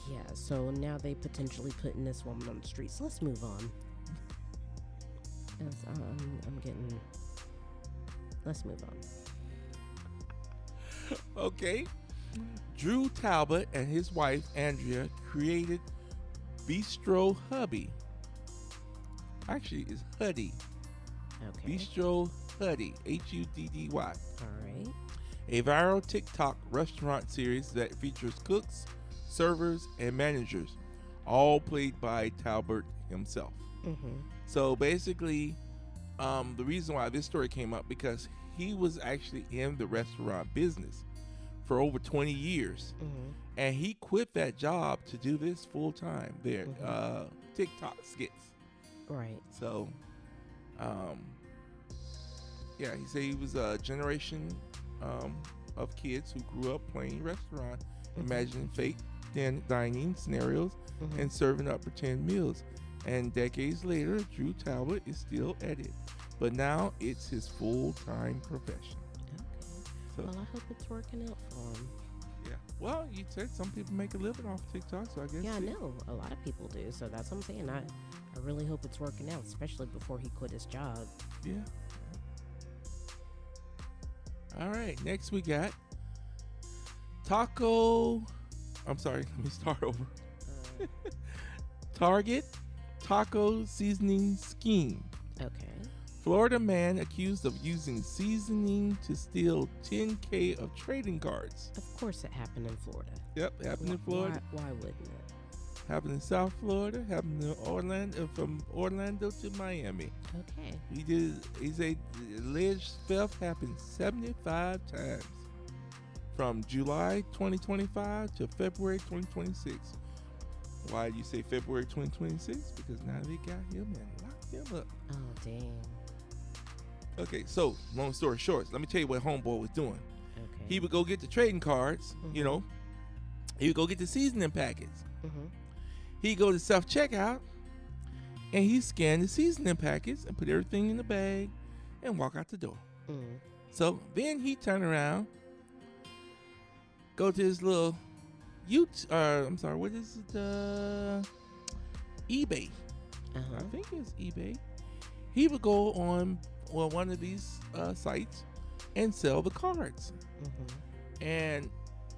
Yeah, so now they potentially putting this woman on the streets. Let's move on. Let's move on. Okay. Drew Talbot and his wife, Andrea, created Bistro Hubby. Actually, it's Huddy. Okay. Bistro Huddy, Huddy. All right. A viral TikTok restaurant series that features cooks, servers, and managers, all played by Talbot himself. Mm-hmm. So basically, the reason why this story came up because he was actually in the restaurant business for over 20 years, and he quit that job to do this full time. There, TikTok skits. Right. So, yeah, he said he was a generation of kids who grew up playing restaurant, imagining fake dining scenarios and serving up pretend meals. And decades later, Drew Talbot is still at it, but now it's his full-time profession. Okay. So, well, I hope it's working out for him. Yeah. Well, you said some people make a living off TikTok, so I guess. Yeah, I know. A lot of people do. So that's what I'm saying. I really hope it's working out, especially before he quit his job. Yeah. All right. Next, we got Taco. I'm sorry. Let me start over. Target taco seasoning scheme. Okay. Florida man accused of using seasoning to steal 10K of trading cards. Of course, it happened in Florida. Yep, happened in Florida. Why wouldn't it? Happened in South Florida. Happened in Orlando, from Orlando to Miami. Okay. He said alleged theft happened 75 times from July 2025 to February 2026. Why do you say February 2026? Because now they got him and locked him up. Oh, dang. Okay, so long story short, let me tell you what homeboy was doing. Okay. He would go get the trading cards, you know. He would go get the seasoning packets. He'd go to self-checkout, and he'd scan the seasoning packets and put everything in the bag and walk out the door. So then he'd turn around, go to his little what is it? eBay. I think it's eBay. He would go on one of these sites and sell the cards. And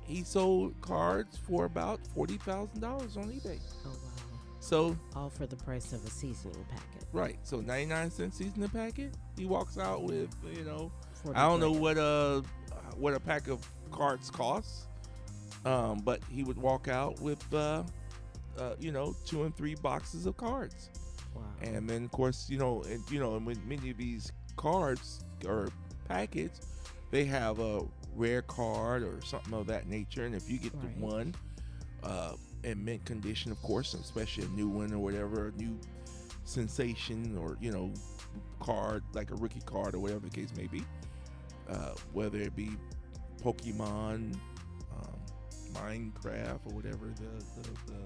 he sold cards for about $40,000 on eBay. Oh, wow. So all for the price of a seasoning packet. Right. So 99-cent seasoning packet. He walks out with, I 40 don't know grand. what a pack of cards costs. But he would walk out with 2 and 3 boxes of cards. Wow. And then of course, and with many of these cards or packets, they have a rare card or something of that nature. And if you get the one in mint condition, of course, especially a new one or whatever, a new sensation or card like a rookie card or whatever the case may be, whether it be Pokemon, Minecraft, or whatever, the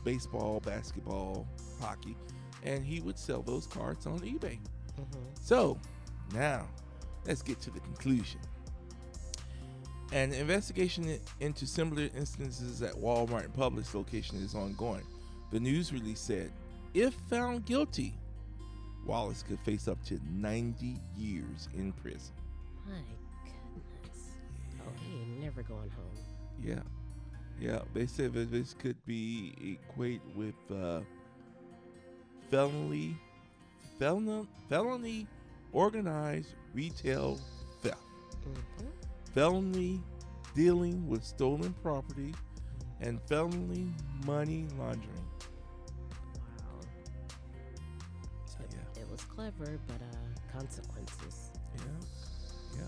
baseball, basketball, hockey, and he would sell those cards on eBay. So now let's get to the conclusion. An investigation into similar instances at Walmart and Publix location is ongoing. The news release said, if found guilty, Wallace could face up to 90 years in prison. My goodness. Oh, he ain't never going home. Yeah. They said that this could be equate with felony organized retail theft, felony dealing with stolen property, and felony money laundering. Wow. So it was clever, but consequences. Yeah.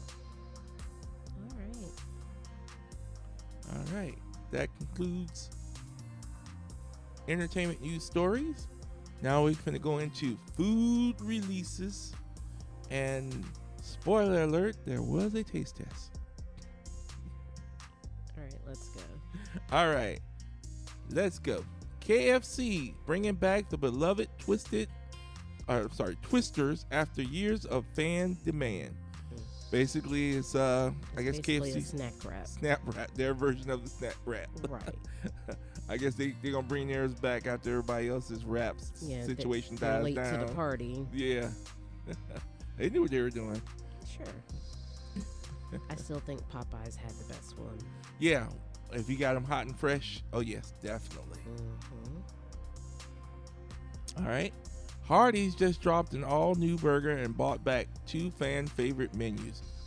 All right. That concludes entertainment news stories. Now we're going to go into food releases. And spoiler alert, there was a taste test. All right, let's go. All right, let's go. KFC bringing back the beloved Twisters after years of fan demand. Basically, it's I guess KFC a snack wrap. Snap wrap, their version of the snack wrap. Right. I guess they're gonna bring theirs back after everybody else's wraps situation dies late down. to the party. Yeah. They knew what they were doing. Sure. I still think Popeyes had the best one. Yeah. If you got them hot and fresh, oh yes, definitely. All right. Hardee's just dropped an all-new burger and brought back 2 fan favorite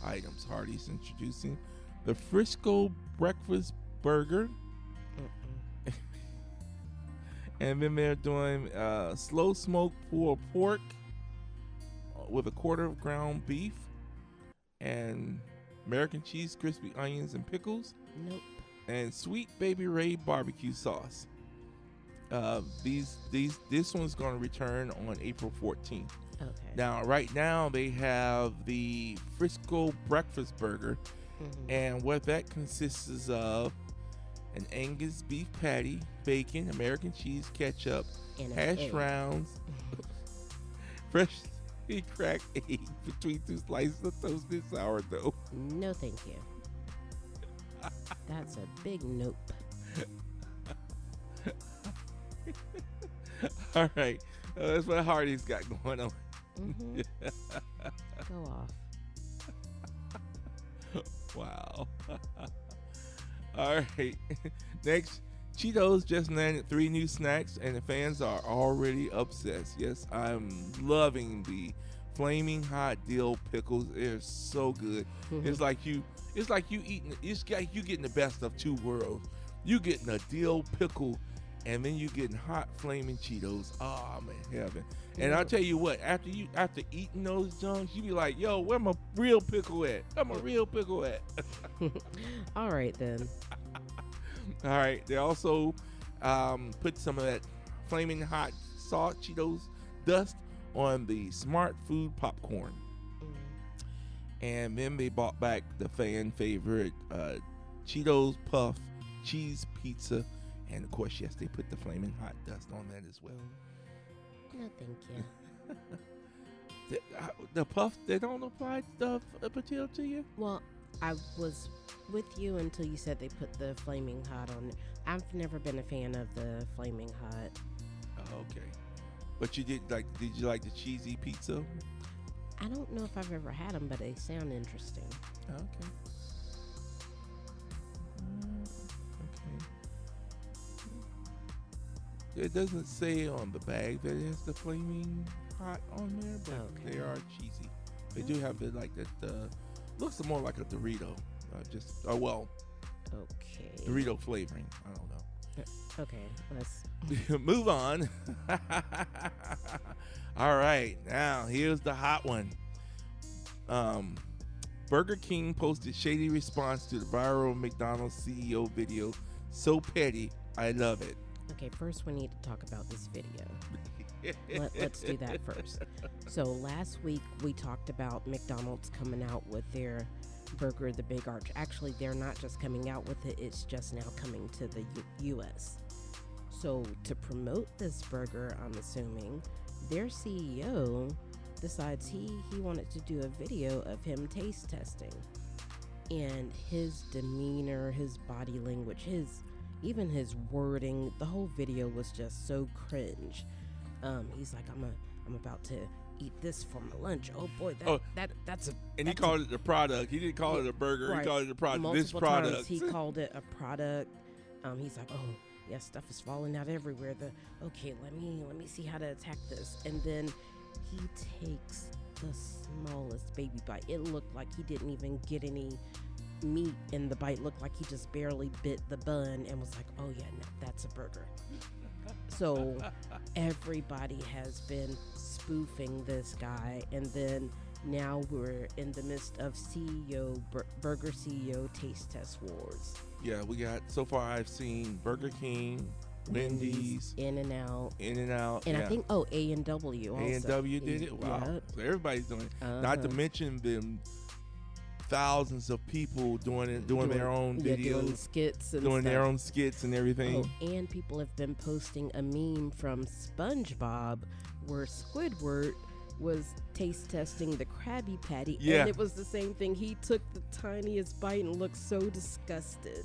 items. Hardee's introducing the Frisco Breakfast Burger. And then they're doing slow smoked pulled pork with a quarter of ground beef and American cheese, crispy onions, and pickles. Nope. And sweet baby Ray barbecue sauce. This one's going to return on April 14th. Okay. Now, right now they have the Frisco Breakfast Burger, and what that consists of an Angus beef patty, bacon, American cheese, ketchup, and hash browns, freshly cracked egg between 2 slices of toasted sourdough. No, thank you. That's a big nope. All right, that's what Hardee's got going on. Go off. Wow. All right. Next, Cheetos just landed 3 new snacks, and the fans are already obsessed. Yes, I'm loving the flaming hot dill pickles. They're so good. It's like you eating. It's like you getting the best of 2 worlds. You getting a dill pickle, and then you getting hot flaming Cheetos. Oh man, heaven! And I'll tell you what, after eating those junks, you be like, yo, where my real pickle at? Where my real pickle at? All right then. All right. They also put some of that flaming hot salt Cheetos dust on the Smart Food popcorn. And then they brought back the fan favorite Cheetos Puff cheese pizza. And of course, yes, they put the flaming hot dust on that as well. No, thank you. The Puff, they don't apply stuff appeal to you? Well, I was with you until you said they put the flaming hot on. I've never been a fan of the flaming hot. Oh, okay. But did you like the cheesy pizza? I don't know if I've ever had them, but they sound interesting. Okay. It doesn't say on the bag that it has the flaming hot on there, but they are cheesy. They do have the looks more like a Dorito, Okay. Dorito flavoring. I don't know. Okay, let's move on. All right, now here's the hot one. Burger King posted shady response to the viral McDonald's CEO video. So petty, I love it. Okay, first we need to talk about this video. Let's do that first. So last week we talked about McDonald's coming out with their burger, the Big Arch. Actually, they're not just coming out with it, it's just now coming to the U.S. So to promote this burger, I'm assuming, their CEO decides he wanted to do a video of him taste testing. And his demeanor, his body language, even his wording, the whole video was just so cringe. He's like, I'm about to eat this for my lunch. Oh boy, that's a. And he called it the product. He didn't call it a burger. Right. He called it the product. Multiple this product. times he called it a product. He's like, oh yeah, stuff is falling out everywhere. Okay, let me see how to attack this. And then he takes the smallest baby bite. It looked like he didn't even get any meat in the bite. Looked like he just barely bit the bun and was like, oh yeah, no, that's a burger. So everybody has been spoofing this guy, and then now we're in the midst of burger CEO taste test wars. Yeah, we got, so far I've seen Burger King, Wendy's, In-N-Out, and I think A&W also. A&W did it. Wow, Yep. So everybody's doing it. Not to mention them thousands of people doing their own videos, doing skits and doing stuff. their own skits and everything. Oh, and people have been posting a meme from SpongeBob where Squidward was taste testing the Krabby Patty, and it was the same thing. He took the tiniest bite and looked so disgusted.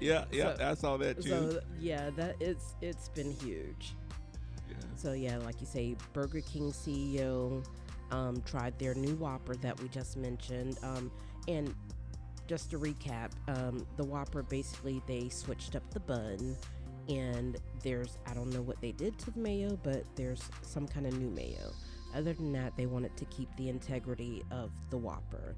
Yeah, I saw that too. So yeah, it's been huge. Yeah. So yeah, like you say, Burger King CEO tried their new Whopper that we just mentioned. And just to recap, the Whopper, basically they switched up the bun, and I don't know what they did to the mayo, but there's some kind of new mayo. Other than that, they wanted to keep the integrity of the Whopper.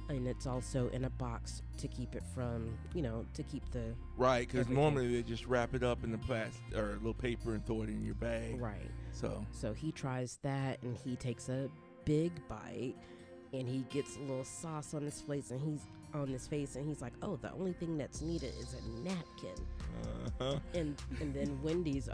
And it's also in a box to keep it from, to keep the... Right, because normally they just wrap it up in the plastic or a little paper and throw it in your bag. Right. So he tries that, and he takes a big bite, and he gets a little sauce on his face, and he's like, oh, the only thing that's needed is a napkin. Uh-huh. And then Wendy's,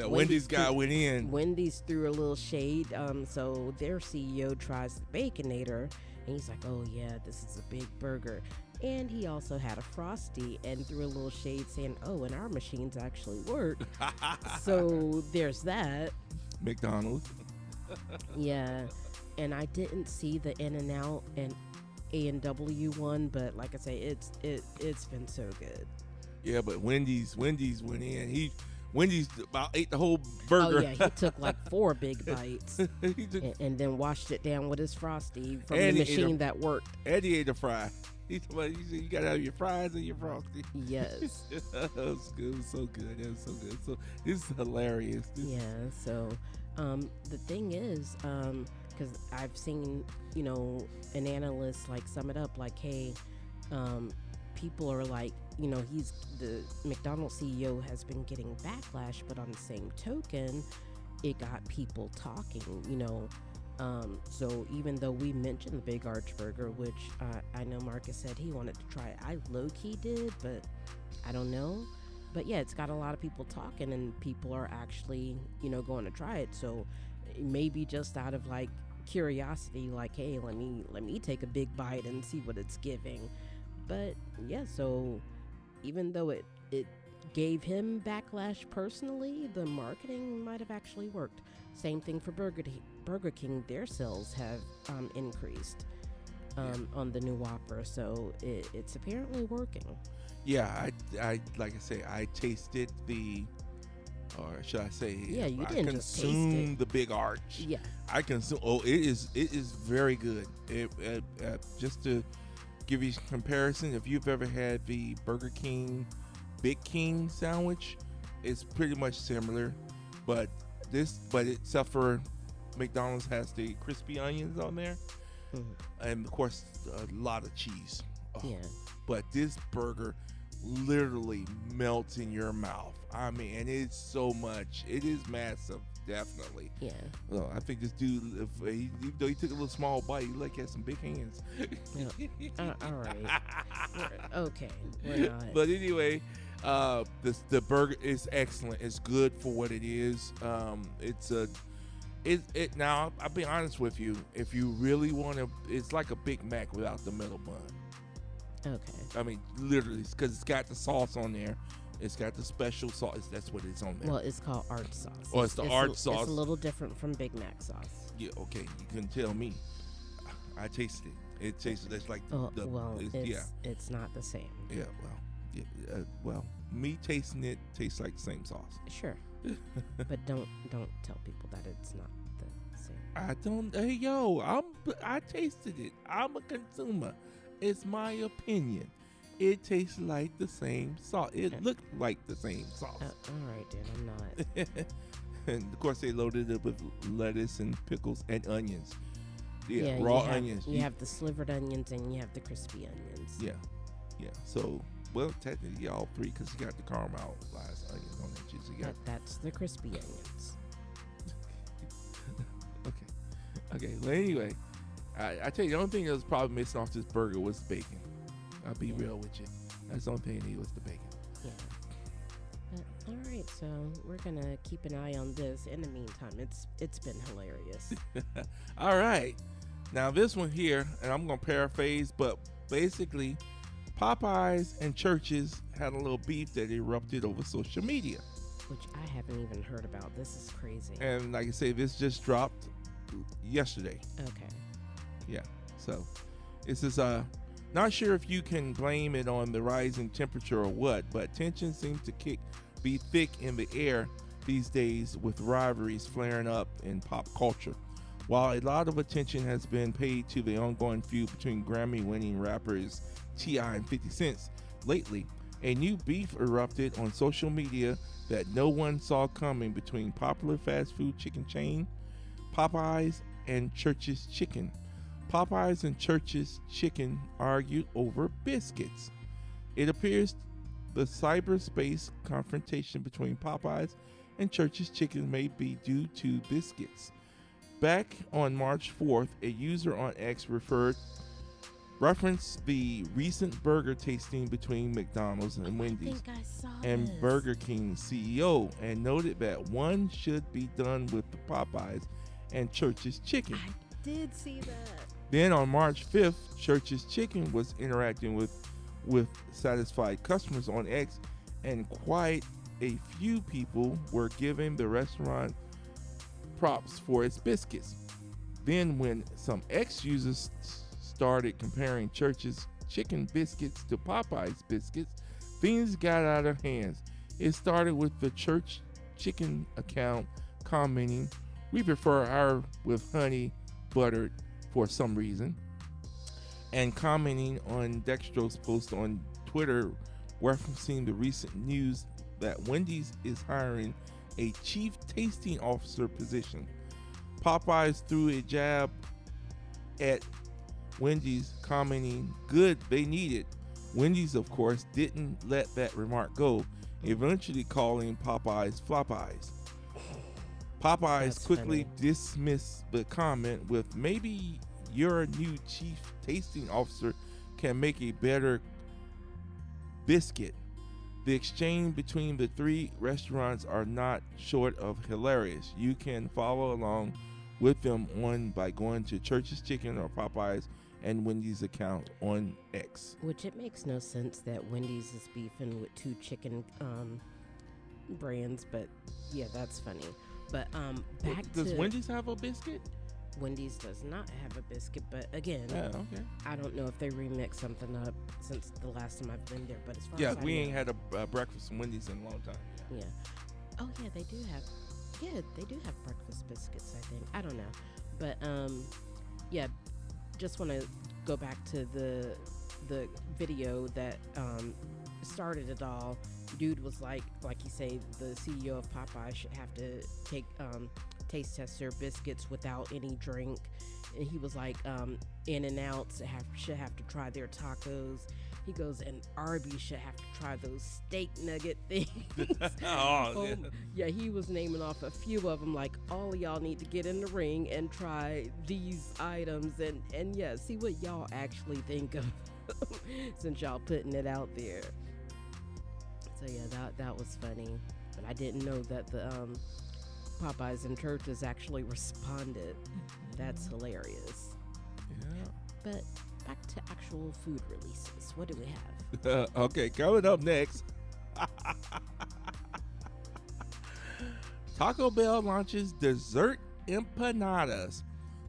Wendy's guy went in. Wendy's threw a little shade. So their CEO tries the Baconator, and he's like, oh yeah, this is a big burger. And he also had a Frosty and threw a little shade saying, oh, and our machines actually work. So there's that. McDonald's. Yeah. And I didn't see the In-N-Out and A&W one, but like I say, it's been so good. Yeah, but Wendy's went in. Wendy's about ate the whole burger. Oh yeah, he took like 4 big bites and then washed it down with his Frosty from the machine that worked. And he ate a fry. He said you gotta have your fries and your frosty. Yes. That was good. It was so good. That was so good. So this is hilarious. Yeah. So, the thing is, because I've seen, an analyst like sum it up like, hey, people are like, he's the McDonald's CEO has been getting backlash, but on the same token, it got people talking. So even though we mentioned the Big Arch Burger, which I know Marcus said he wanted to try, I low-key did, but I don't know. But yeah, it's got a lot of people talking, and people are actually, going to try it. So maybe just out of like curiosity, like, hey, let me take a big bite and see what it's giving. But yeah, so even though it gave him backlash personally, the marketing might have actually worked. Same thing for Burger King. Their sales have increased on the new Whopper, so it's apparently working. Yeah, I like I say, I tasted or should I say? Yeah, you I didn't just taste consumed it. the Big Arch. Yeah, I consume. Oh, it is very good. Just to give you a comparison, if you've ever had the Burger King Big King sandwich, it's pretty much similar, but except for McDonald's has the crispy onions on there, and of course a lot of cheese. Oh, yeah. But this burger literally melts in your mouth. I mean, and it's so much. It is massive, definitely. Yeah. Well, I think this dude, even though he took a little small bite, he had some big hands. Yeah. All right. Okay. We're not. But anyway, the burger is excellent. It's good for what it is. Now I'll be honest with you. If you really want to, it's like a Big Mac without the middle bun. Okay. I mean, literally, because it's got the sauce on there. It's got the special sauce. That's what it's on there. Well, it's called Arch sauce. Oh, it's the Arch sauce. It's a little different from Big Mac sauce. Yeah, okay. You can tell me. I tasted it. It tasted it's like it's not the same. Yeah, well, me tasting it tastes like the same sauce. Sure. But don't tell people that it's not the same. I don't. Hey, I tasted it. I'm a consumer. It's my opinion. It tastes like the same sauce. It looked like the same sauce. All right, then. I'm not. And of course, they loaded it with lettuce and pickles and onions. Yeah, raw onions. You have the slivered onions and you have the crispy onions. Yeah. So, well, technically, all three, because you got the caramelized onions on that cheese. That's the crispy onions. Okay. Well, anyway, I tell you, the only thing that was probably missing off this burger was the bacon. I'll be real with you. That's the only thing I need was the bacon. Yeah. All right, so we're gonna keep an eye on this. In the meantime, it's been hilarious. All right, now this one here, and I'm gonna paraphrase, but basically, Popeyes and Church's had a little beef that erupted over social media, which I haven't even heard about. This is crazy. And like I say, this just dropped yesterday. Okay. Yeah. So this is not sure if you can blame it on the rising temperature or what, but tension seems to be thick in the air these days, with rivalries flaring up in pop culture. While a lot of attention has been paid to the ongoing feud between Grammy-winning rappers T.I. and 50 Cent lately, a new beef erupted on social media that no one saw coming between popular fast food chicken chain Popeyes and Church's Chicken. Popeyes and Church's Chicken argued over biscuits. It appears the cyberspace confrontation between Popeyes and Church's Chicken may be due to biscuits. Back on March 4th, a user on X referenced the recent burger tasting between McDonald's and Wendy's and Burger King CEO, and noted that one should be done with the Popeyes and Church's Chicken. I did see that. Then on March 5th, Church's Chicken was interacting with satisfied customers on X, and quite a few people were giving the restaurant props for its biscuits. Then when some X users started comparing Church's Chicken biscuits to Popeye's biscuits, things got out of hand. It started with the Church Chicken account commenting, "We prefer our with honey buttered for some reason." and commenting on Dextro's post on Twitter referencing the recent news that Wendy's is hiring a chief tasting officer position. Popeyes threw a jab at Wendy's, commenting, "Good, they need it." Wendy's, of course, didn't let that remark go, eventually calling Popeyes Flopeyes. Popeyes That's quickly funny. dismissed the comment with, "Maybe your new chief tasting officer can make a better biscuit." The exchange between the three restaurants are not short of hilarious. You can follow along with them by going to Church's Chicken or Popeyes and Wendy's account on X. Which it makes no sense that Wendy's is beefing with two chicken brands, but yeah, that's funny. But back Does to Wendy's have a biscuit? Wendy's does not have a biscuit, but again, Yeah, okay. I don't know if they remixed something up since the last time I've been there. But as far Yeah, as I we know, ain't had a breakfast from Wendy's in a long time. Yeah. Oh yeah, they do have. Yeah, they do have breakfast biscuits. I think. I don't know, but yeah. Just want to go back to the video that started it all. Dude was like you say, the CEO of Popeye should have to take taste test their biscuits without any drink, and he was like, In-N-Outs should have to try their tacos. He goes, and Arby's should have to try those steak nugget things. Oh, Yeah, he was naming off a few of them, like, all of y'all need to get in the ring and try these items, and yeah, see what y'all actually think of since y'all putting it out there. So yeah, that was funny, but I didn't know that the Popeyes and Churches actually responded. That's hilarious. Yeah. But back to actual food releases. What do we have? Okay, coming up next. Taco Bell launches dessert empanadas.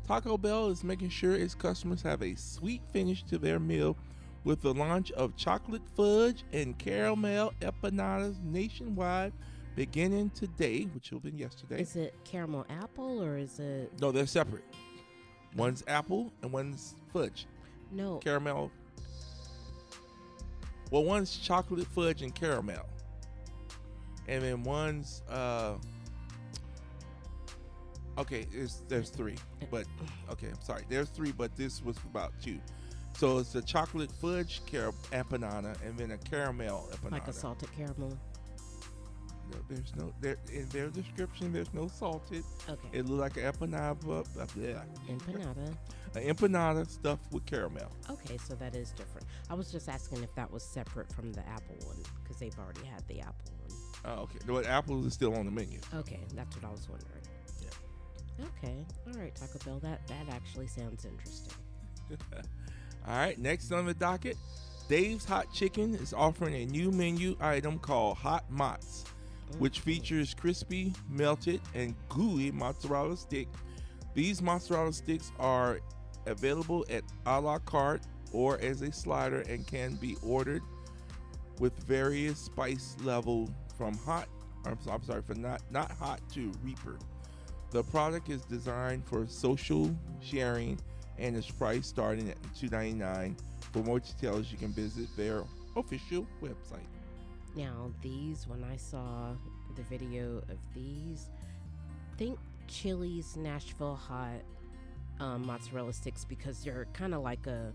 Taco Bell is making sure its customers have a sweet finish to their meal with the launch of chocolate fudge and caramel empanadas nationwide beginning today, which will be yesterday. Is it caramel apple or is it... No, they're separate. One's apple and one's fudge. No. Caramel. Well, one's chocolate fudge and caramel. And then one's okay, there's three. But okay, I'm sorry. There's three, but this was about two. So it's a chocolate fudge empanada and then a caramel empanada. Like a salted caramel? No, there's no in their description. There's no salted. Okay. It looked like an empanada. Empanada. An empanada stuffed with caramel. Okay, so that is different. I was just asking if that was separate from the apple one because they've already had the apple one. Oh, okay. The apple is still on the menu. Okay, that's what I was wondering. Yeah. Okay. All right, Taco Bell. That actually sounds interesting. All right. Next on the docket, Dave's Hot Chicken is offering a new menu item called Hot Mozz, which features crispy, melted, and gooey mozzarella stick. These mozzarella sticks are available at a la carte or as a slider and can be ordered with various spice level from hot. I'm sorry, from not hot to Reaper. The product is designed for social sharing and is priced starting at $2.99. For more details, you can visit their official website. Now, these, when I saw the video of these, think Chili's Nashville Hot mozzarella sticks because they're kind of like a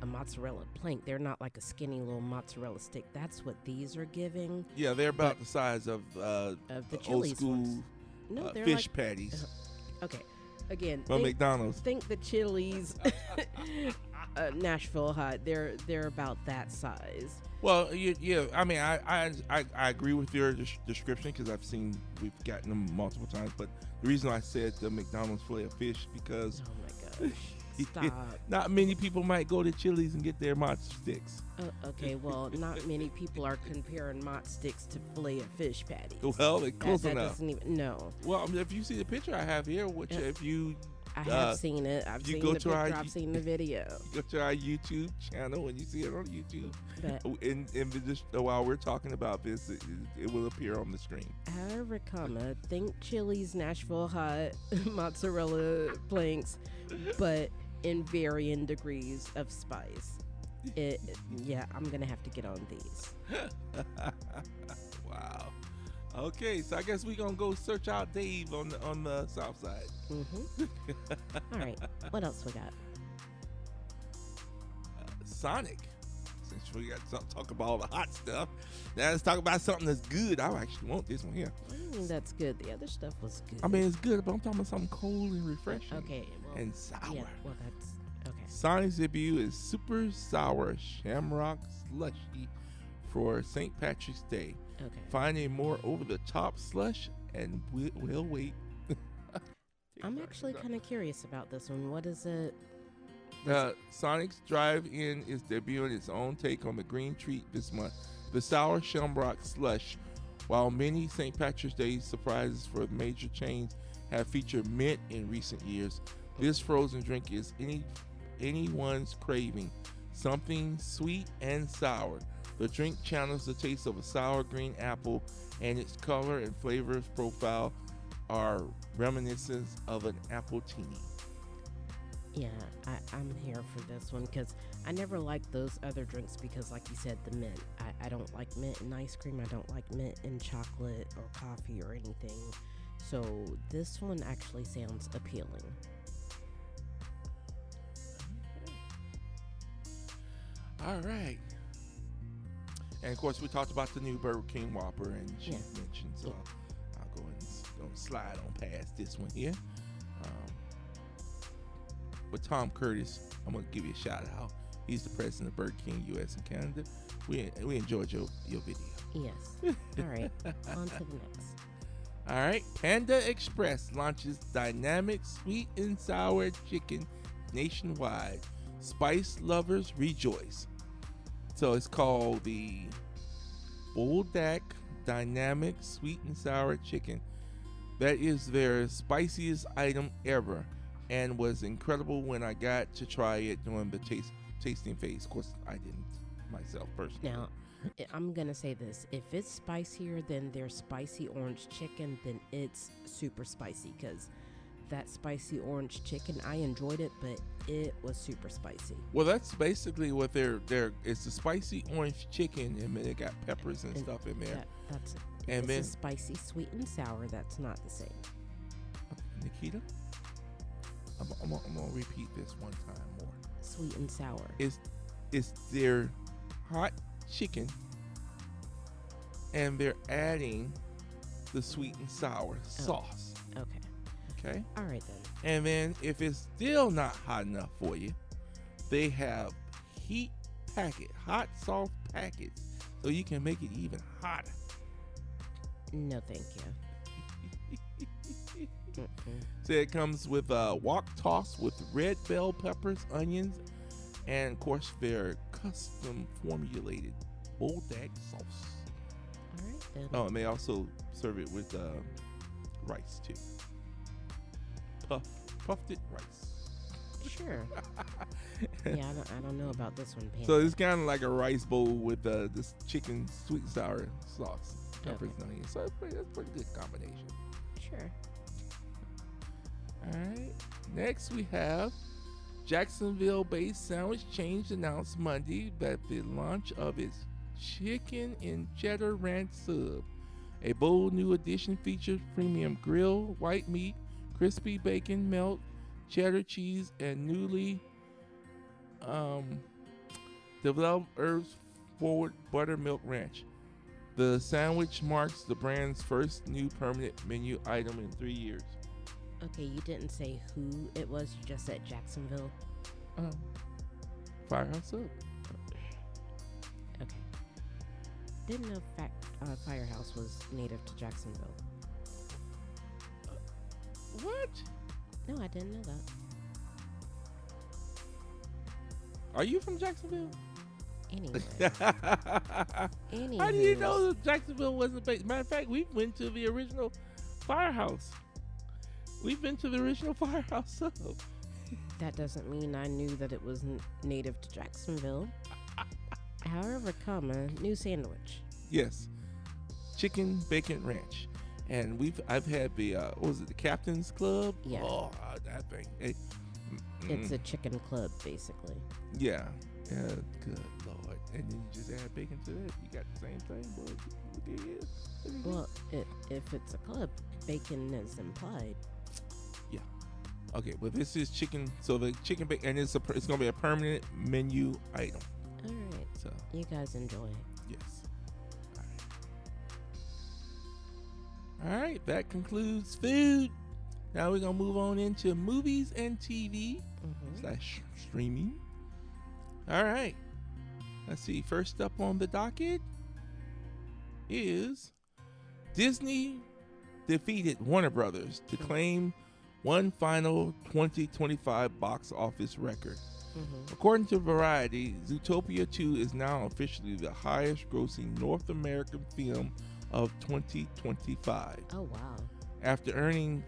mozzarella plank. They're not like a skinny little mozzarella stick. That's what these are giving. Yeah, they're about the size of the old Chili's school ones. No, they're fish like, patties okay, again, from McDonald's. Think the Chili's Nashville Hot. They're about that size. Well, yeah. I mean, I agree with your description because we've gotten them multiple times. But the reason I said the McDonald's fillet of fish because Oh my gosh. Stop. not many people might go to Chili's and get their mozz sticks. Okay, well, not many people are comparing mott sticks to fillet of fish patties. Well, they're close that enough. Doesn't even, no. Well, if you see the picture I have here, which if you I have seen it. I've you seen go the to picture. our- I've seen the video. go to our YouTube channel and you see it on YouTube, But while we're talking about this, it will appear on the screen. however, think Chili's Nashville Hot mozzarella planks, but in varying degrees of spice. Yeah, I'm gonna have to get on these. Wow. Okay, so I guess we're gonna go search out Dave on the south side. All right, what else we got? Sonic. Since we got to talk about all the hot stuff, now let's talk about something that's good. I actually want this one here. I mean, that's good. The other stuff was good. I mean, it's good, but I'm talking about something cold and refreshing. Okay, well, and sour. Yeah, well, that's okay. Sonic's debut is Super Sour Shamrock Slushy for St. Patrick's Day. Okay. Find a more over-the-top slush and we'll wait. I'm actually kind of curious about this one. What is it? Sonic's Drive-In is debuting its own take on the green treat this month. The Sour Shamrock Slush. While many St. Patrick's Day surprises for major chains have featured mint in recent years, this frozen drink is anyone's craving. Something sweet and sour. The drink channels the taste of a sour green apple, and its color and flavor profile are reminiscent of an appletini. Yeah, I'm here for this one because I never liked those other drinks because, like you said, the mint. I don't like mint in ice cream. I don't like mint in chocolate or coffee or anything. So this one actually sounds appealing. All right. And of course, we talked about the new Burger King Whopper, and she mentioned, so I'll go and slide on past this one here. With Tom Curtis, I'm gonna give you a shout out. He's the president of Burger King US and Canada. We enjoyed your video. Yes. All right. On to the next. All right. Panda Express launches dynamic sweet and sour chicken nationwide. Spice lovers rejoice. So it's called the Buldak Dynamic Sweet and Sour Chicken. That is their spiciest item ever, and was incredible when I got to try it during the tasting phase. Of course, I didn't myself personally. Now, I'm going to say this. If it's spicier than their spicy orange chicken, then it's super spicy, because that spicy orange chicken, I enjoyed it, but it was super spicy. Well, that's basically what it's the spicy orange chicken, and then they got peppers and stuff in there. That's it. And this then is spicy, sweet, and sour. That's not the same. Nikita, I'm gonna repeat this one time more. Sweet and sour. It's their hot chicken, and they're adding the sweet and sour sauce. Okay. All right then. And then if it's still not hot enough for you, they have hot sauce packets, so you can make it even hotter. No, thank you. So it comes with wok toss with red bell peppers, onions, and of course their custom formulated Buldak sauce. All right then. Oh, and they also serve it with rice too. Puffed it rice. Sure. Yeah, I don't know about this one, Panda. So it's kind of like a rice bowl with this chicken sweet and sour sauce, peppers and onions. So that's a pretty good combination. Sure. All right. Next we have Jacksonville-based sandwich chain announced Monday that the launch of its chicken and cheddar ranch sub. A bold new addition features premium grilled white meat, crispy bacon melt, cheddar cheese, and newly developed herbs forward buttermilk ranch. The sandwich marks the brand's first new permanent menu item in 3 years. Okay, you didn't say who it was. You just said Jacksonville. Firehouse Sub. Okay. Didn't know Firehouse was native to Jacksonville. What? No, I didn't know that. Are you from Jacksonville? Anyway. How do you know that Jacksonville wasn't based? Matter of fact, we went to the original Firehouse. We've been to the original Firehouse Sub. That doesn't mean I knew that it was native to Jacksonville. However, new sandwich. Yes, chicken bacon ranch, and I've had the what was it, the Captain's Club? Yeah. Oh, that thing. It's a chicken club, basically. Yeah. Yeah. Good Lord. And then you just add bacon to it. You got the same thing, boy. Look at here. Well, if it's a club, bacon is implied. Yeah. Okay. Well, this is chicken. So the chicken bacon, and it's gonna be a permanent menu item. All right. So you guys enjoy. Yes. All right. That concludes food. Now we're gonna move on into movies and TV / streaming. All right. Let's see. First up on the docket is Disney defeated Warner Brothers to claim one final 2025 box office record. According to Variety, Zootopia 2 is now officially the highest grossing North American film of 2025. Oh, wow. After earning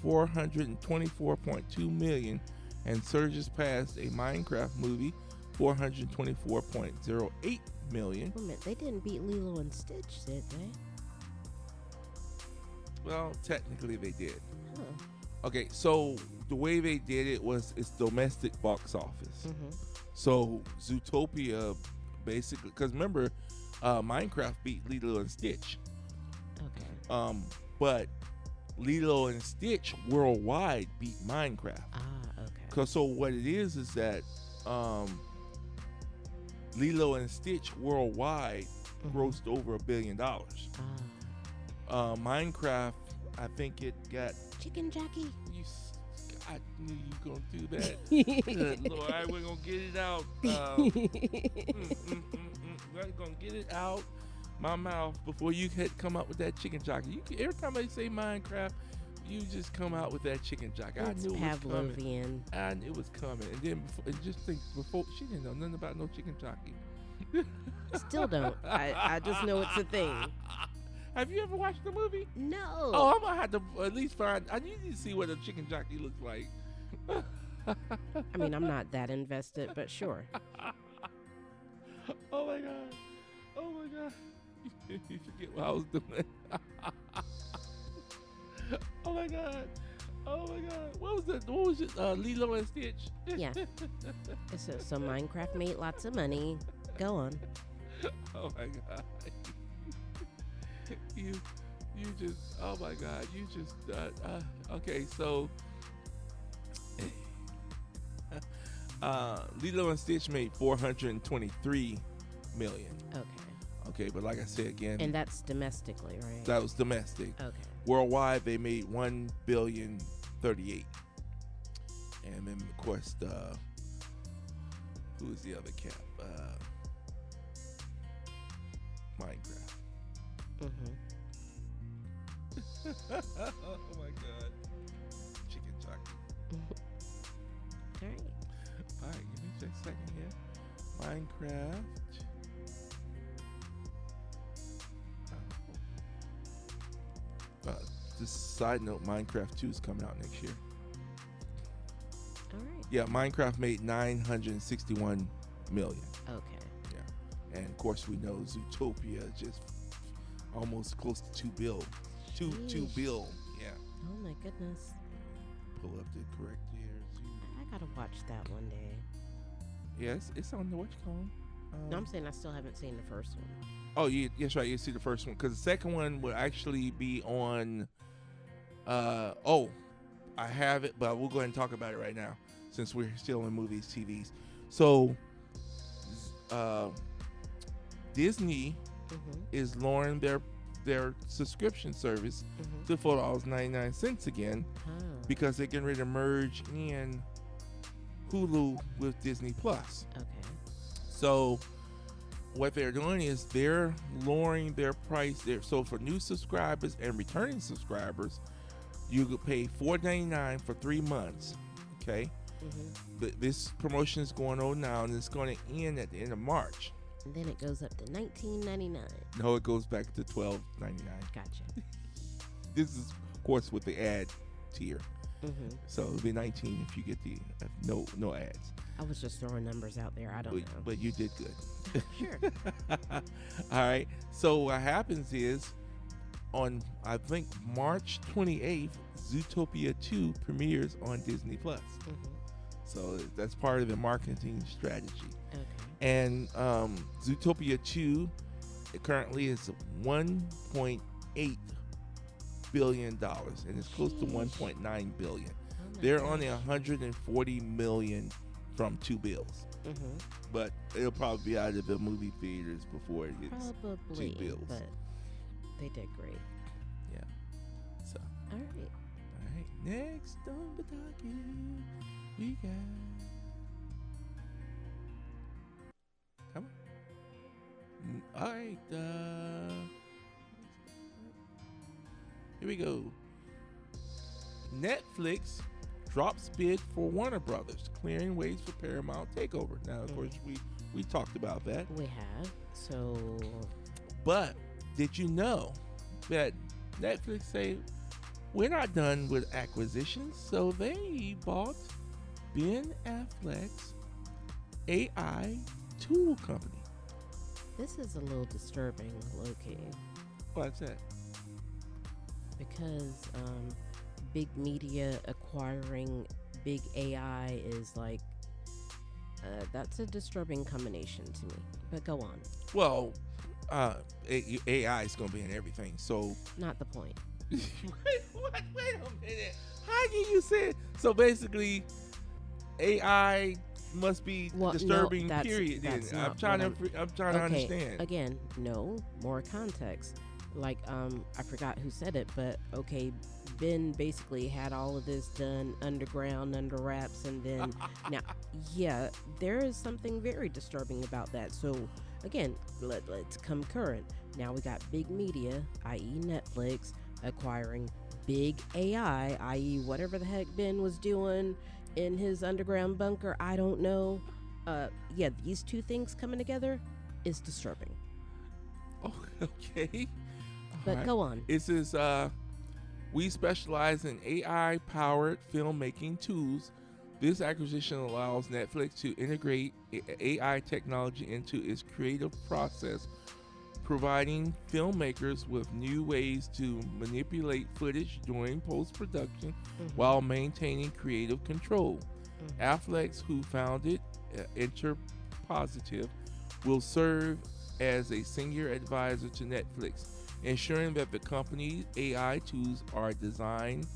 $424.2 million and surges past a Minecraft movie, $424.08 million. Wait a minute, they didn't beat Lilo and Stitch, did they? Well, technically they did. Huh. Okay, so the way they did it was it's domestic box office. So Zootopia basically, because remember, Minecraft beat Lilo and Stitch. Okay. But Lilo and Stitch worldwide beat Minecraft. Ah, okay. Cause so what it is that Lilo and Stitch worldwide grossed over $1 billion. Minecraft, I think it got Chicken Jackie. I knew you were gonna do that. Good Lord, I we're gonna get it out. We're gonna get it out my mouth before you had come up with that chicken jockey. Every time I say Minecraft, you just come out with that chicken jockey. I knew it was coming. I knew it was coming. And then before she didn't know nothing about no chicken jockey. Still don't. I just know it's a thing. Have you ever watched the movie? No. Oh, I'm gonna have to at least find. I need to see what a chicken jockey looks like. I mean, I'm not that invested, but sure. Oh my god! Oh my god! You forget what I was doing. Oh my god! Oh my god! What was it? What was it? Lilo and Stitch. Yeah. So Minecraft made lots of money. Go on. Oh my god! You just. Oh my god! You just. Okay, so. Lilo and Stitch made $423 million. Okay, but like I said again, and that's domestically, right? That was domestic. Okay. Worldwide, they made $1,038,000,000, and then of course who is the other cap? Minecraft. Oh my god, chicken jockey. All right. All right, give me just a second here. Minecraft. Just side note, Minecraft 2 is coming out next year. All right. Yeah, Minecraft made $961 million. Okay. Yeah, and of course we know Zootopia just almost close to $2 billion. $2 billion. Yeah. Oh my goodness. Pull up the correct years. I gotta watch that one day. Yes, it's on the whatchamacallit. No, I'm saying I still haven't seen the first one. Oh, yeah, yes, right. You see the first one because the second one will actually be on. I have it, but we'll go ahead and talk about it right now since we're still in movies, TVs. So, Disney is lowering their subscription service to $4.99 again because they're getting ready to merge in Hulu with Disney Plus. Okay. So what they're doing is they're lowering their price there. So for new subscribers and returning subscribers, you could pay $4.99 for 3 months. Okay. But this promotion is going on now, and it's going to end at the end of March. And then it goes up to $19.99. No, it goes back to $12.99. Gotcha. This is, of course, with the ad tier. So it'll be $19 if you get the no ads. I was just throwing numbers out there. I don't know. But you did good. Sure. All right. So what happens is on, I think, March 28th, Zootopia 2 premieres on Disney Plus. So that's part of the marketing strategy. Okay. And Zootopia 2 it currently is $1.8 billion, and it's close to 1.9 billion. They're only 140 million from 2 bills. Mm-hmm. But it'll probably be out of the movie theaters before it gets Probably, 2 bills. But they did great. Yeah. So. All right. Next on the docket, we got. Come on. All right. Here we go. Netflix drops bid for Warner Brothers, clearing ways for Paramount takeover. Now, of course, we talked about that. We have. So. But did you know that Netflix say we're not done with acquisitions? So they bought Ben Affleck's AI tool company. This is a little disturbing, low-key. What's that? Because big media acquiring big AI is like, that's a disturbing combination to me. But go on. Well, AI is going to be in everything, so. Not the point. Wait a minute. How can you say it? So basically, AI must be disturbing. No, period. That's I'm trying to understand. Again, no more context. Like I forgot who said it, but okay, Ben basically had all of this done underground, under wraps, and then now, yeah, there is something very disturbing about that. So again, let's come current. Now we got big media, i.e. Netflix, acquiring big AI, i.e. whatever the heck Ben was doing in his underground bunker. I don't know. Yeah, these two things coming together is disturbing. Oh, okay. But go on. It says, we specialize in AI-powered filmmaking tools. This acquisition allows Netflix to integrate AI technology into its creative process, providing filmmakers with new ways to manipulate footage during post-production while maintaining creative control. Affleck, who founded Interpositive, will serve as a senior advisor to Netflix, ensuring that the company's AI tools are designed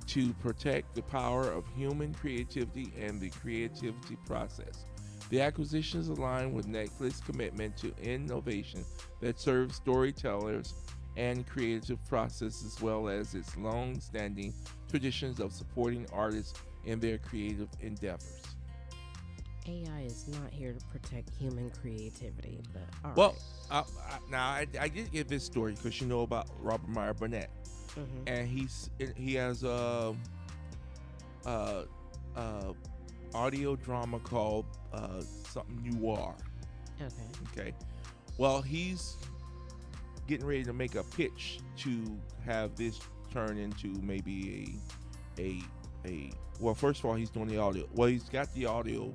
to protect the power of human creativity and the creativity process. The acquisitions align with Netflix's commitment to innovation that serves storytellers and creative process, as well as its long-standing traditions of supporting artists in their creative endeavors. AI is not here to protect human creativity, but all well, right. Now I did get this story because you know about Robert Meyer Burnett, and he has a audio drama called something noir. Okay. Well, he's getting ready to make a pitch to have this turn into maybe a well, first of all, he's doing the audio. Well, he's got the audio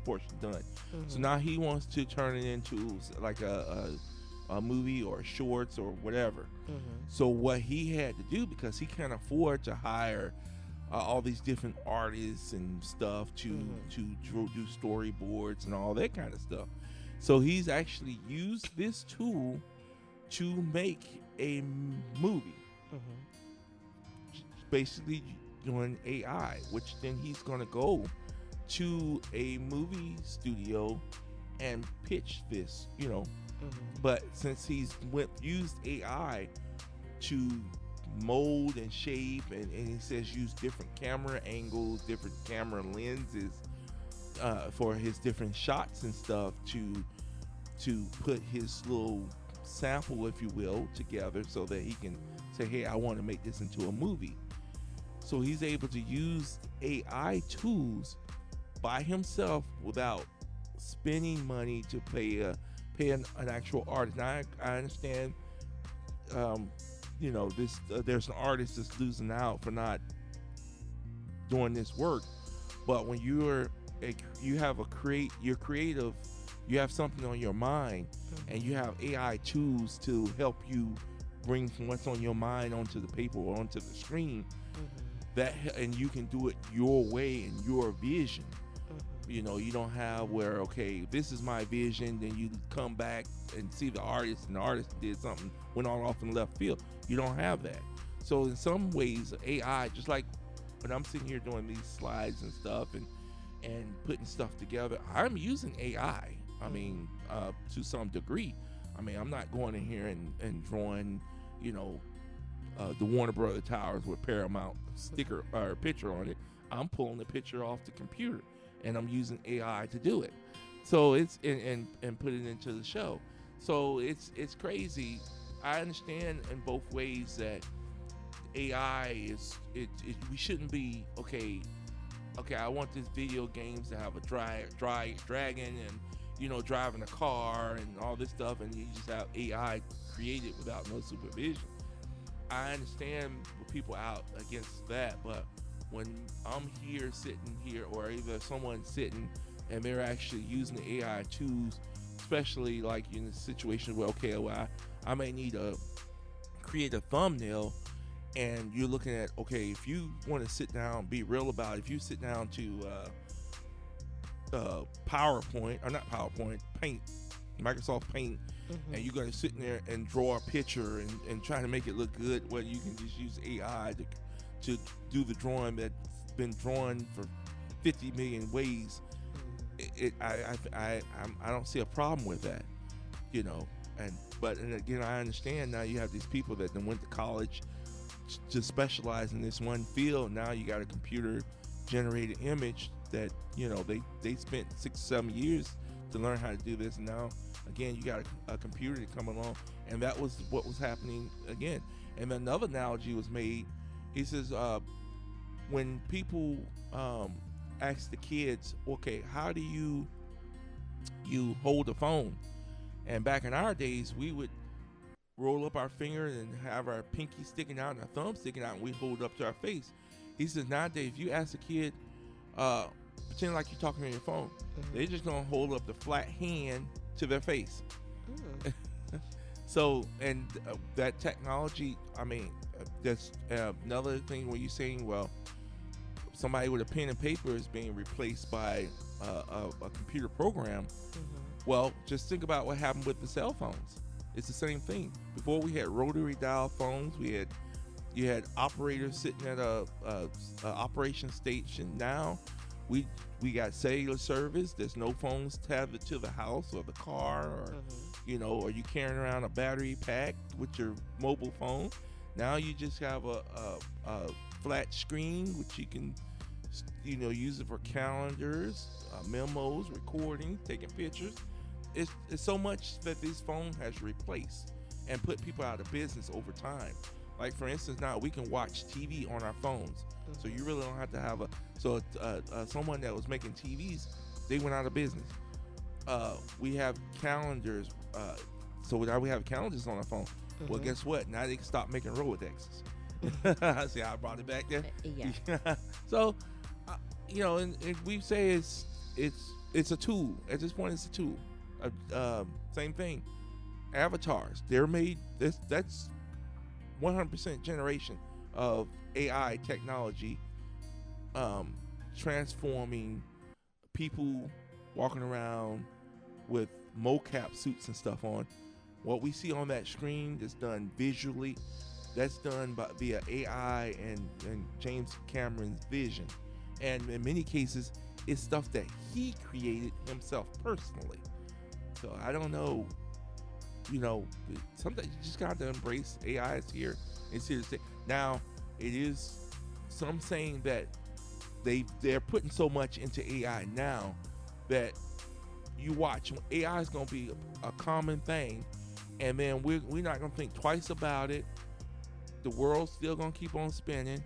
portion done. So now he wants to turn it into like a movie or shorts or whatever. So what he had to do, because he can't afford to hire all these different artists and stuff to do storyboards and all that kind of stuff. So he's actually used this tool to make a movie. Basically doing AI, which then he's going to go to a movie studio and pitch this, But since he's used AI to mold and shape, and he says use different camera angles, different camera lenses for his different shots and stuff to put his little sample, if you will, together so that he can say, hey, I want to make this into a movie. So he's able to use AI tools by himself without spending money to pay an actual artist. Now I understand, there's an artist that's losing out for not doing this work, but when you're creative, you have something on your mind, and you have AI tools to help you bring what's on your mind onto the paper or onto the screen. and you can do it your way and your vision. You know, you don't have where, okay, this is my vision, then you come back and see the artist, and the artist did something, went all off in left field. You don't have that. So in some ways, AI, just like when I'm sitting here doing these slides and stuff and putting stuff together, I'm using AI. I mean, to some degree. I mean, I'm not going in here and drawing, you know, the Warner Brother Towers with Paramount sticker or picture on it. I'm pulling the picture off the computer, and I'm using AI to do it. So it's and put it into the show. So it's crazy. I understand in both ways that AI is we shouldn't be okay. I want this video games to have a dragon and, you know, driving a car and all this stuff, and you just have AI created without no supervision. I understand people out against that, but when I'm sitting here, or either someone sitting and they're actually using the AI tools, especially like in a situation where, okay, well, I may need to create a thumbnail, and you're looking at, okay, if you want to sit down, be real about it, if you sit down to PowerPoint, or not PowerPoint, Paint, Microsoft Paint, and you're going to sit in there and draw a picture and try to make it look good, well, you can just use AI to do the drawing that's been drawn for 50 million ways. I don't see a problem with that, you know. But again, I understand now you have these people that then went to college to specialize in this one field. Now you got a computer generated image that, you know, they spent 6-7 years to learn how to do this, and now again you got a computer to come along, and that was what was happening again. And another analogy was made. He says, when people ask the kids, okay, how do you hold a phone? And back in our days, we would roll up our finger and have our pinky sticking out and our thumb sticking out, and we hold it up to our face. He says nowadays, if you ask a kid, pretend like you're talking on your phone, they're just gonna hold up the flat hand to their face. So, and that technology, I mean, that's another thing where you're saying, well, somebody with a pen and paper is being replaced by a computer program. Well, just think about what happened with the cell phones. It's the same thing. Before, we had rotary dial phones. You had operators sitting at a operation station. Now we got cellular service. There's no phones tethered to the house or the car, or you know, or you carrying around a battery pack with your mobile phone. Now you just have a flat screen, which you can, you know, use it for calendars, memos, recording, taking pictures. It's so much that this phone has replaced and put people out of business over time. Like, for instance, now we can watch TV on our phones, so you really don't have to have someone that was making TVs, they went out of business. We have calendars, so now we have calendars on our phone. Well, guess what? Now they can stop making Rolodexes. See how I brought it back there? Yeah. So, you know, and we say it's a tool. At this point, it's a tool. Same thing. Avatars. They're made. That's 100% generation of AI technology, transforming people walking around with mocap suits and stuff on. What we see on that screen is done visually. That's done via AI and James Cameron's vision. And in many cases, it's stuff that he created himself personally. So I don't know, you know, sometimes you just got to embrace AI is here. It's here to stay. Now, it is some saying that they're putting so much into AI now that you watch, AI is going to be a common thing, and then we're not going to think twice about it. The world's still going to keep on spinning,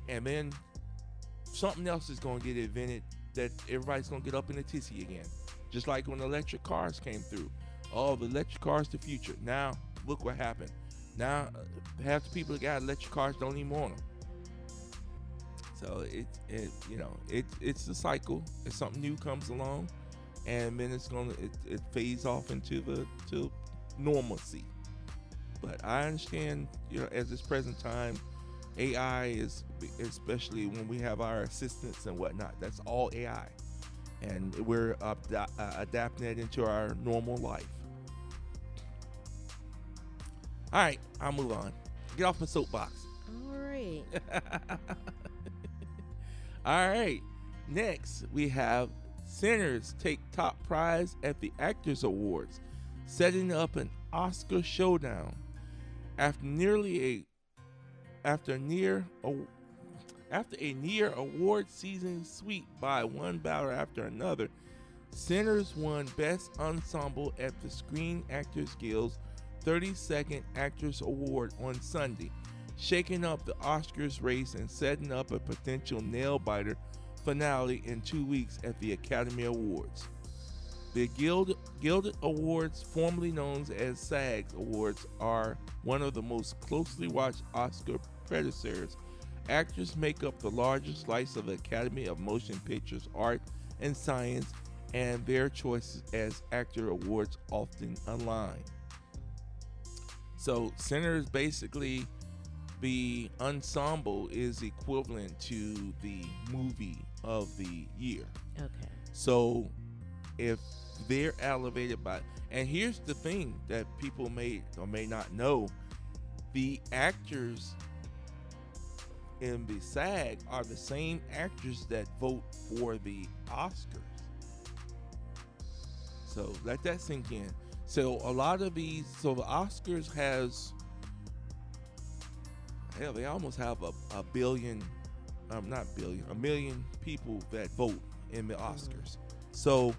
and then something else is going to get invented that everybody's going to get up in the tizzy again. Just like when electric cars came through. Oh, the electric car's the future. Now, look what happened. Now, half the people that got electric cars don't even want them. So it's a cycle. If something new comes along, and then it fades off into normalcy. But I understand, you know, at this present time, AI is, especially when we have our assistants and whatnot, that's all AI. And we're adapting it into our normal life. All right, I'll move on. Get off my soapbox. All right. All right. Next, we have Sinners take top prize at the Actors Awards, setting up an Oscar showdown. After a near award season sweep by one battle after another, Sinners won Best Ensemble at the Screen Actors Guild's 32nd Actors Award on Sunday, shaking up the Oscars race and setting up a potential nail-biter finale in 2 weeks at the Academy Awards. The Gilded Awards, formerly known as SAG Awards, are one of the most closely watched Oscar predecessors. Actors make up the largest slice of the Academy of Motion Pictures Art and Science, and their choices as actor awards often align. So, Sinners, basically, the ensemble is equivalent to the movie of the year. Okay. So, if they're elevated by, and here's the thing that people may or may not know, the actors in the SAG are the same actors that vote for the Oscars. So let that sink in. So a lot of these, so the Oscars has, hell, they almost have a billion, not billion, a million people that vote in the Oscars. So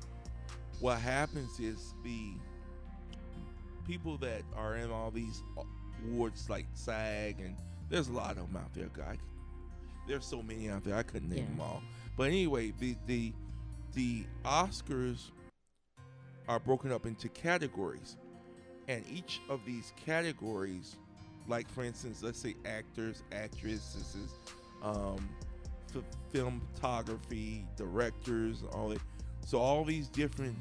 what happens is the people that are in all these awards like SAG, and there's a lot of them out there, guys. There's so many out there, I couldn't name them all. But anyway, the Oscars are broken up into categories, and each of these categories, like for instance, let's say actors, actresses, film photography, directors, all that. So all these different,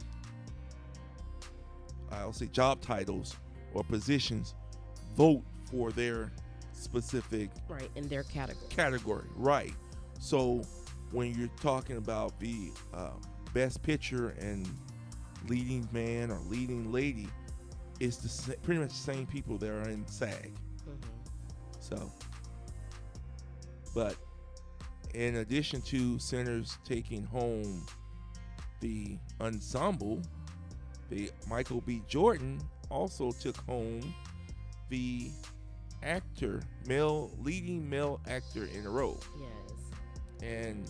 I'll say, job titles or positions vote for their specific in their category, right? So when you're talking about the best picture and leading man or leading lady, it's pretty much the same people that are in SAG. So, but in addition to Sinners taking home the ensemble, the Michael B. Jordan also took home the leading male actor in a role. Yes. And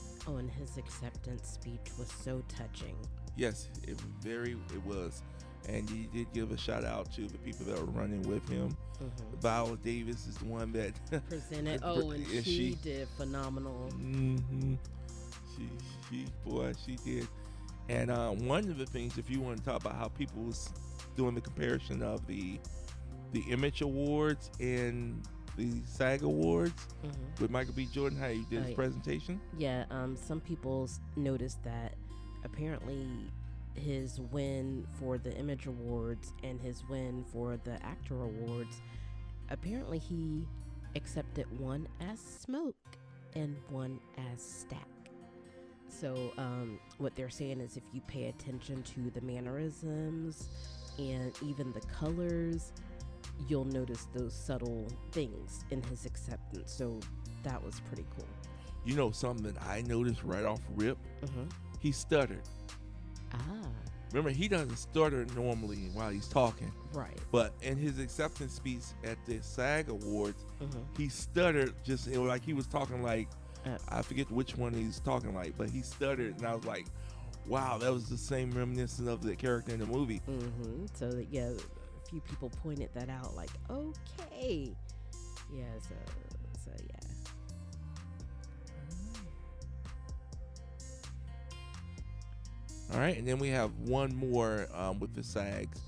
his acceptance speech was so touching. Yes, it was. And he did give a shout out to the people that were running with him. Viola Davis is the one that presented. And she did phenomenal. She did. And one of the things, if you want to talk about how people was doing the comparison of the Image Awards and the SAG Awards with Michael B. Jordan, how he did his presentation. Yeah, some people noticed that apparently his win for the Image Awards and his win for the Actor Awards, apparently he accepted one as smoke and one as stack. So what they're saying is if you pay attention to the mannerisms and even the colors, you'll notice those subtle things in his acceptance. So that was pretty cool. You know something that I noticed right off rip? He stuttered. Remember, he doesn't stutter normally while he's talking. Right. But in his acceptance speech at the SAG Awards, he stuttered just like he was talking like, I forget which one he's talking like, but he stuttered, and I was like, wow, that was the same reminiscent of the character in the movie. So, a few people pointed that out, like, okay. Yeah, so yeah. All right, and then we have one more with the SAGs,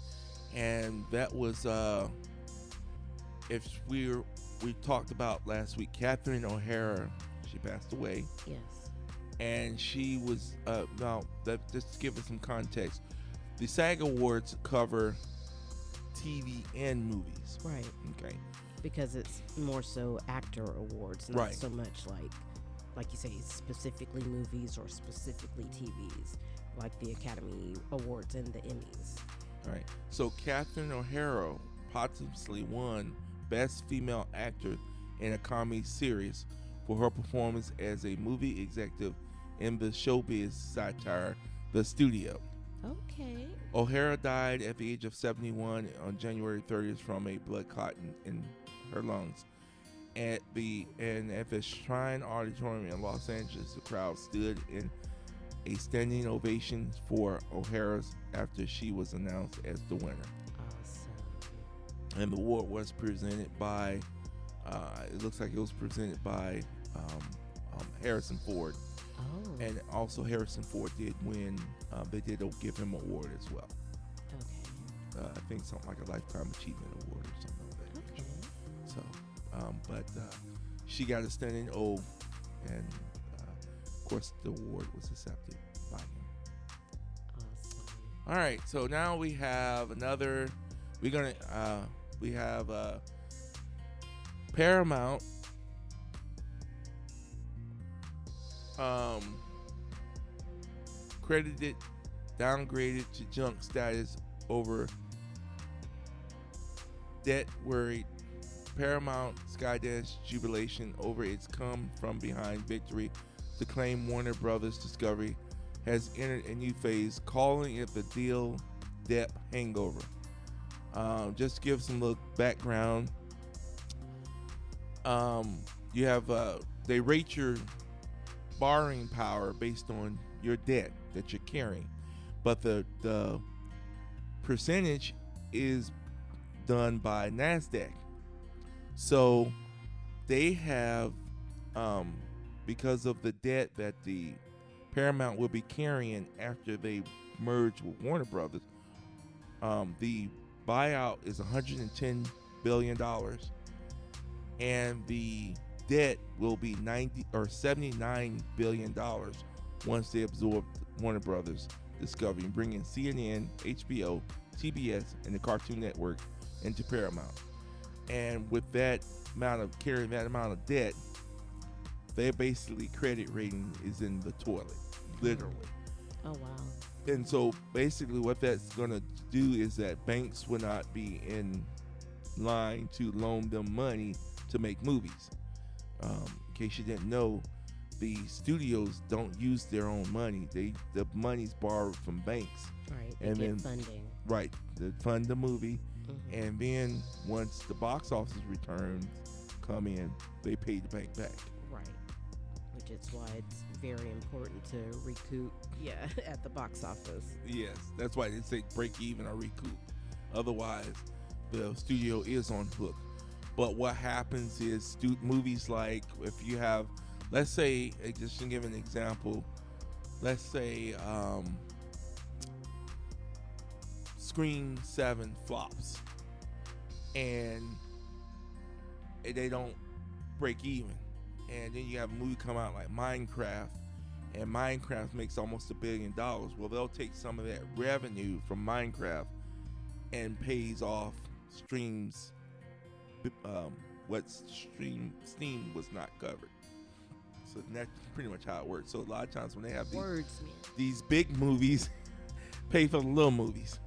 and that was we talked about last week, Catherine O'Hara. She passed away. Yes. And she was just to give us some context, the SAG Awards cover TV and movies. Right. Okay. because it's more so actor awards, not Right. so much like you say, specifically movies or specifically TVs, like the Academy Awards and the Emmys. All right. So Catherine O'Hara posthumously won Best Female Actor in a Comedy Series for her performance as a movie executive in the showbiz satire The Studio. Okay. O'Hara died at the age of 71 on January 30th from a blood clot in her lungs. At the Shrine Auditorium in Los Angeles, the crowd stood in a standing ovation for O'Hara's after she was announced as the winner. Awesome. And the award was presented by, it looks like it was presented by Harrison Ford. Oh. And also Harrison Ford did win, they did give him an award as well. Okay. I think something like a Lifetime Achievement Award or something like that. Okay. So, but she got a standing O, and of course the award was accepted by him. Awesome. All right, so now we have another. We have Paramount. Credited, downgraded to junk status over debt worried. Paramount Skydance jubilation over its come from behind victory to claim Warner Brothers Discovery has entered a new phase, calling it the deal debt hangover. Just to give some little background, you have they rate your borrowing power based on your debt that you're carrying, but the percentage is done by NASDAQ. So they have, because of the debt that the Paramount will be carrying after they merge with Warner Brothers, the buyout is $110 billion, and the debt will be $79 billion once they absorb Warner Brothers Discovery, bringing CNN, HBO, TBS, and the Cartoon Network into Paramount. And with that amount of carrying that amount of debt, their basically credit rating is in the toilet, literally. Oh wow. And so basically what that's going to do is that banks will not be in line to loan them money to make movies. In case you didn't know, the studios don't use their own money. The money's borrowed from banks. Right. And They then get funding. Right, they fund the movie. Mm-hmm. And then once the box office returns come in, they pay the bank back. Right. Which is why it's very important to recoup, at the box office. Yes, that's why they say break even or recoup. Otherwise, the studio is on hook. But what happens is movies like, if you have, let's say, just to give an example, let's say Scream 7 flops and they don't break even, and then you have a movie come out like Minecraft, and Minecraft makes almost $1 billion. Well, they'll take some of that revenue from Minecraft and pays off Stream's what Steam was not covered. So that's pretty much how it works. So a lot of times when they have these big movies pay for the little movies.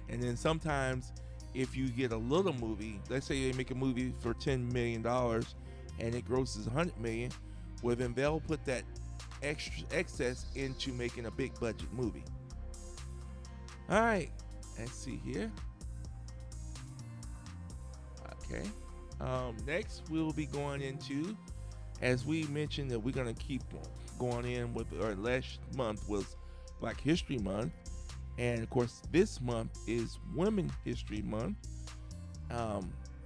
And then sometimes if you get a little movie, let's say they make a movie for $10 million and it grosses $100 million, well then they'll put that excess into making a big budget movie. All right, let's see here. Okay. Next we'll be going into, as we mentioned that we're going to keep going in with, our last month was Black History Month, and of course this month is Women History Month.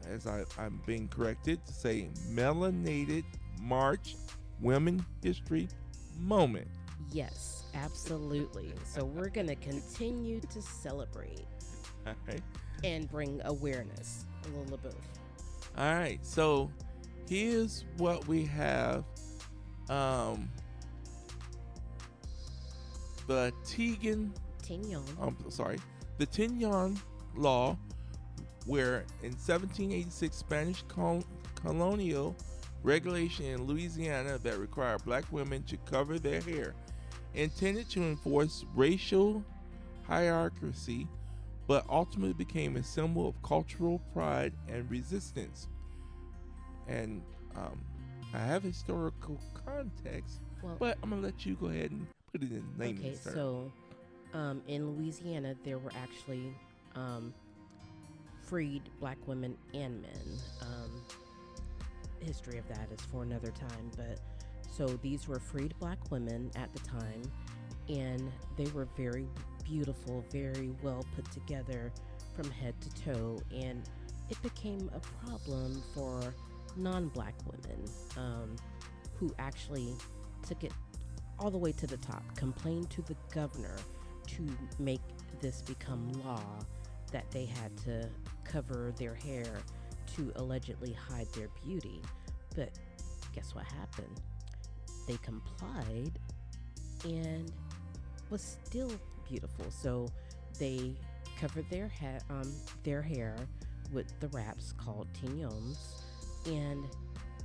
As I'm being corrected to say Melanated March Women History Moment. Yes, absolutely. So we're going to continue to celebrate and bring awareness, a little of both. All right, so here's what we have. The Tignon Tignon. The Tignon law where in 1786 Spanish colonial regulation in Louisiana that required black women to cover their hair, intended to enforce racial hierarchy, but ultimately became a symbol of cultural pride and resistance. And I have historical context, but I'm gonna let you go ahead and put it in layman's terms. So in Louisiana, there were actually freed black women and men. History of that is for another time, but so these were freed black women at the time, and they were very beautiful, very well put together from head to toe, and it became a problem for non-black women who actually took it all the way to the top, complained to the governor to make this become law that they had to cover their hair to allegedly hide their beauty. But guess what happened? They complied and was still beautiful. So they covered their hair with the wraps called tignons, and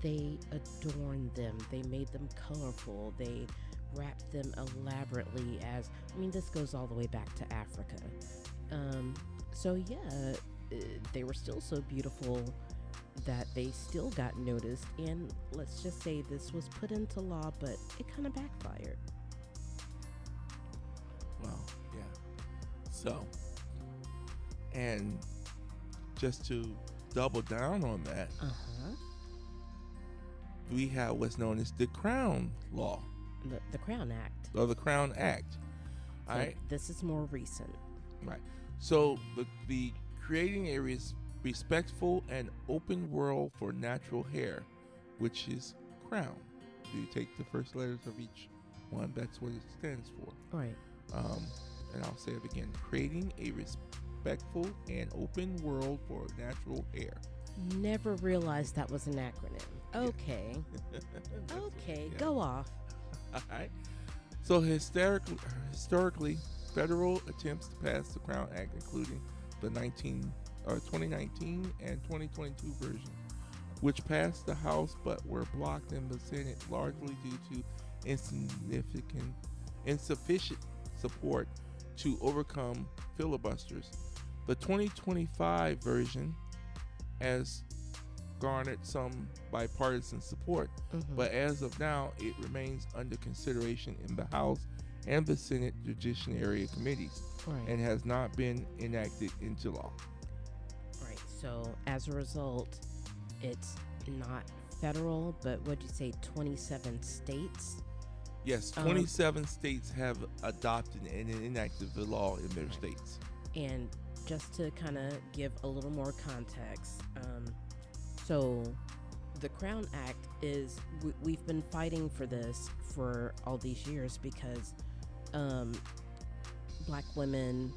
they adorned them. They made them colorful. They wrapped them elaborately this goes all the way back to Africa. They were still so beautiful that they still got noticed, and let's just say this was put into law, but it kind of backfired. Well, yeah. So, and just to double down on that, we have what's known as the Crown Law. The Crown Act. Or the Crown Act. So all right. This is more recent. Right. So the creating a respectful and open world for natural hair, which is Crown. You take the first letters of each one. That's what it stands for. Right. And I'll say it again. Creating a respectful and open world for natural hair. Never realized that was an acronym. Okay. Okay, yeah. Go off. All right. So historically, federal attempts to pass the Crown Act, including the 2019 and 2022 version, which passed the House but were blocked in the Senate largely due to insufficient support to overcome filibusters. The 2025 version has garnered some bipartisan support, but as of now, it remains under consideration in the House and the Senate Judiciary Committees, and has not been enacted into law. Right. So as a result, it's not federal, but what'd you say, 27 states? Yes, 27 states have adopted and enacted the law in their states. And just to kind of give a little more context, so the Crown Act is, we've been fighting for this for all these years because black women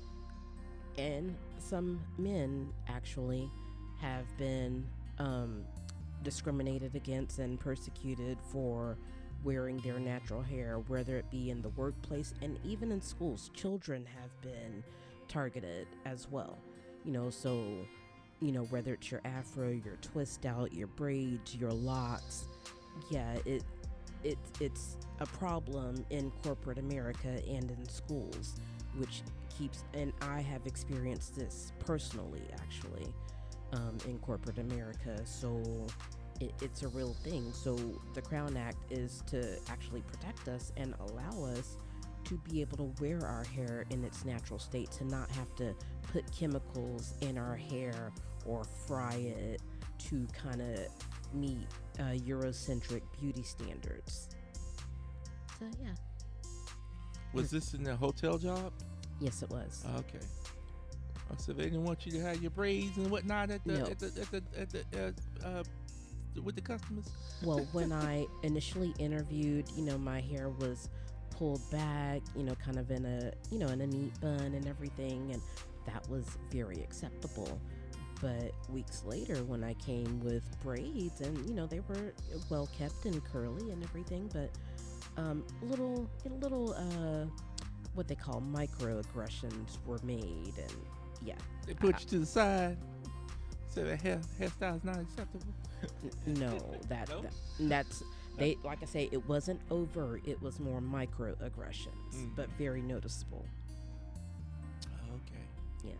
and some men actually have been discriminated against and persecuted for wearing their natural hair, whether it be in the workplace and even in schools. Children have been targeted as well, so whether it's your afro, your twist out, your braids, your locks, it's a problem in corporate America and in schools, which keeps, and I have experienced this personally actually in corporate America, so it's a real thing. So the Crown Act is to actually protect us and allow us to be able to wear our hair in its natural state, to not have to put chemicals in our hair or fry it to kind of meet Eurocentric beauty standards. So yeah. Was this in a hotel job? Yes, it was. Okay. So they didn't want you to have your braids and whatnot with the customers? Well, when I initially interviewed, my hair was pulled back, kind of in a neat bun and everything, and that was very acceptable. But weeks later, when I came with braids, and they were well kept and curly and everything, but little what they call microaggressions were made, and yeah, they put you to the side. So the hairstyle is not acceptable. No, No? that's they like I say, it wasn't overt. It was more microaggressions, but very noticeable. Okay. Yeah.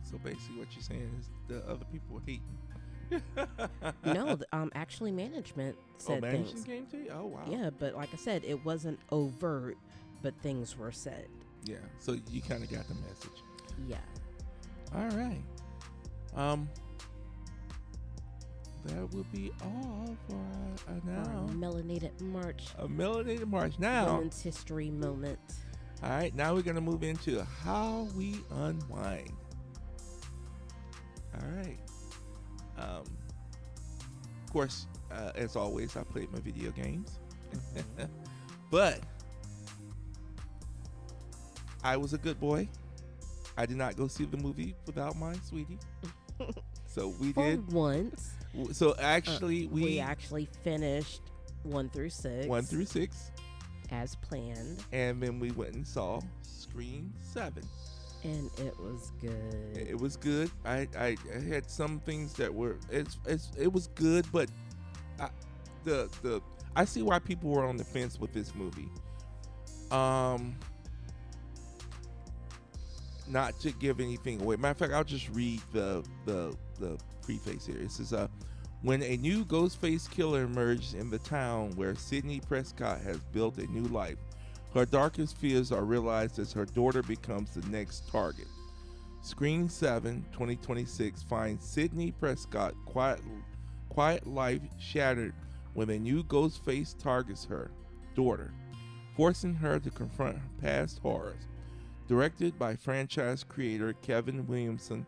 So basically, what you're saying is the other people were hating. No, actually, management said management things. came to you. Oh wow. Yeah, but like I said, it wasn't overt, but things were said. Yeah. So you kind of got the message. Yeah. All right. That will be all for now. Melanated March. A Melanated March. Now, Women's History Moment. all right, now we're going to move into how we unwind. All right. Of course, as always, I played my video games. But I was a good boy. I did not go see the movie without my sweetie. So we For did. once. So actually, we actually finished 1 through 6. 1 through 6. As planned. And then we went and saw Scream 7. And it was good. It was good. I had some things that were it was good, but I see why people were on the fence with this movie. Not to give anything away. Matter of fact, I'll just read the preface here. It says, when a new Ghostface killer emerges in the town where Sidney Prescott has built a new life, her darkest fears are realized as her daughter becomes the next target. Scream 7 2026 finds Sidney Prescott quiet life shattered when a new Ghostface targets her daughter, forcing her to confront her past horrors. Directed by franchise creator Kevin Williamson,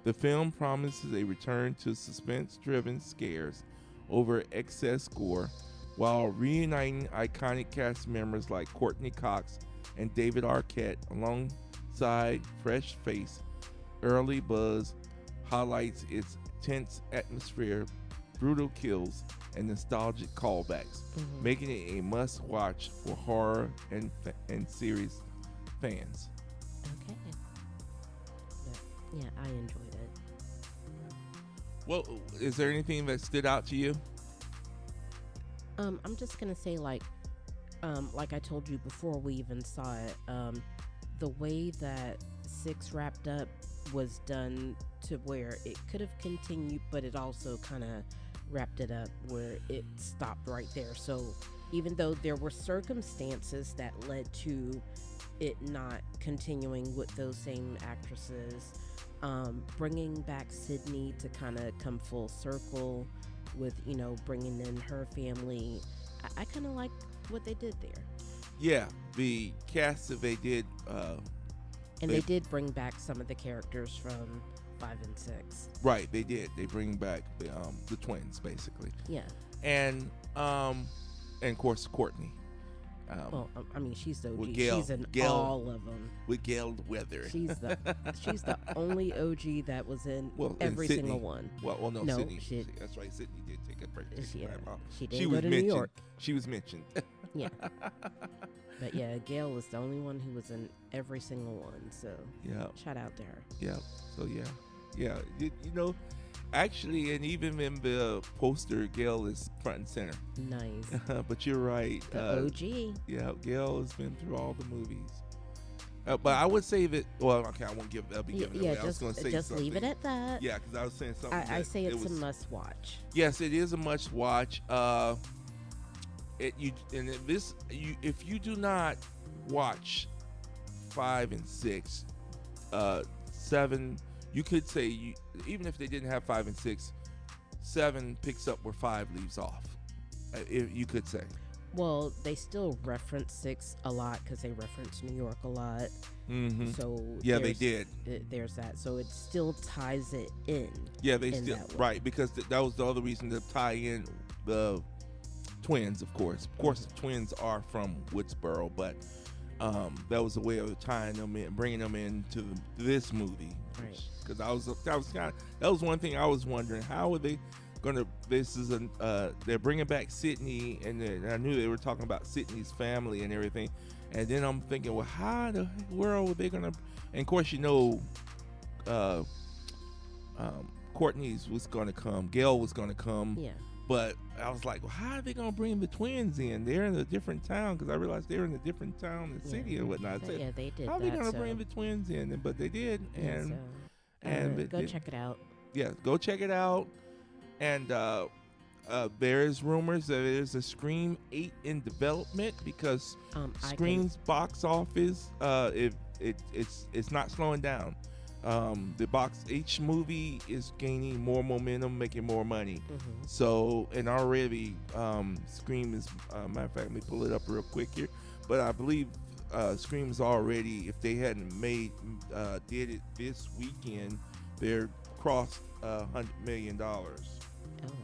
the film promises a return to suspense-driven scares over excess gore, while reuniting iconic cast members like Courtney Cox and David Arquette alongside fresh face. Early buzz highlights its tense atmosphere, brutal kills, and nostalgic callbacks, making it a must-watch for horror and series fans. Okay. Yeah, I enjoyed it. Well, is there anything that stood out to you? I'm just gonna say, like I told you before we even saw it, the way that 6 wrapped up was done to where it could have continued, but it also kind of wrapped it up where it stopped right there. So even though there were circumstances that led to it not continuing with those same actresses, bringing back Sydney to kind of come full circle with, bringing in her family, I kind of like what they did there. Yeah, the cast that they did, and they did bring back some of the characters from 5 and 6. Right, they did. They bring back the twins, basically. Yeah. And of course Courtney. She's the OG. Gail, she's in Gail, all of them. With Gail Weather. She's the only OG that was in every Sydney, single one. Well, no, Sydney. That's right. Sydney did take a break. She didn't go to New York. She was mentioned. Yeah. But yeah, Gail was the only one who was in every single one. So yeah, shout out to her. Yeah. So yeah. Actually, and even in the poster, Gail is front and center. Nice. But you're right. The OG. Yeah, Gail has been through all the movies. But I would say that. Well, okay, I won't give. I'll be giving it away. I was going to say just something. Leave it at that. Yeah, because I was saying something. I say it's a must watch. Yes, it is a must watch. If you do not watch 5 and 6, 7. You could say, even if they didn't have 5 and 6, 7 picks up where 5 leaves off. You could say. Well, they still reference 6 a lot because they reference New York a lot. Mm-hmm. So yeah, they did. There's that. So it still ties it in. Yeah, they still right because that was the other reason to tie in the twins. Of course, the twins are from Woodsboro, but that was a way of tying them in, bringing them into this movie. Right. Because that was one thing I was wondering, how are they gonna? They're bringing back Sydney, and I knew they were talking about Sydney's family and everything, and then I'm thinking, well, how the world are they gonna? And of course, Courtney's was going to come, Gail was going to come. Yeah. But I was like, well, how are they going to bring the twins in? They're in a different town, because I realized they're in a different town and city and whatnot. But yeah, they did. How are they going to bring the twins in? But they did. And go check it out. Yeah, go check it out. And there is rumors that there's a Scream 8 in development, because Scream's box office, it's not slowing down. Each movie is gaining more momentum, making more money. So, and already Scream is, matter of fact, let me pull it up real quick here, but I believe Scream is already, if they hadn't did it this weekend, they're crossed $100 million. Oh wow.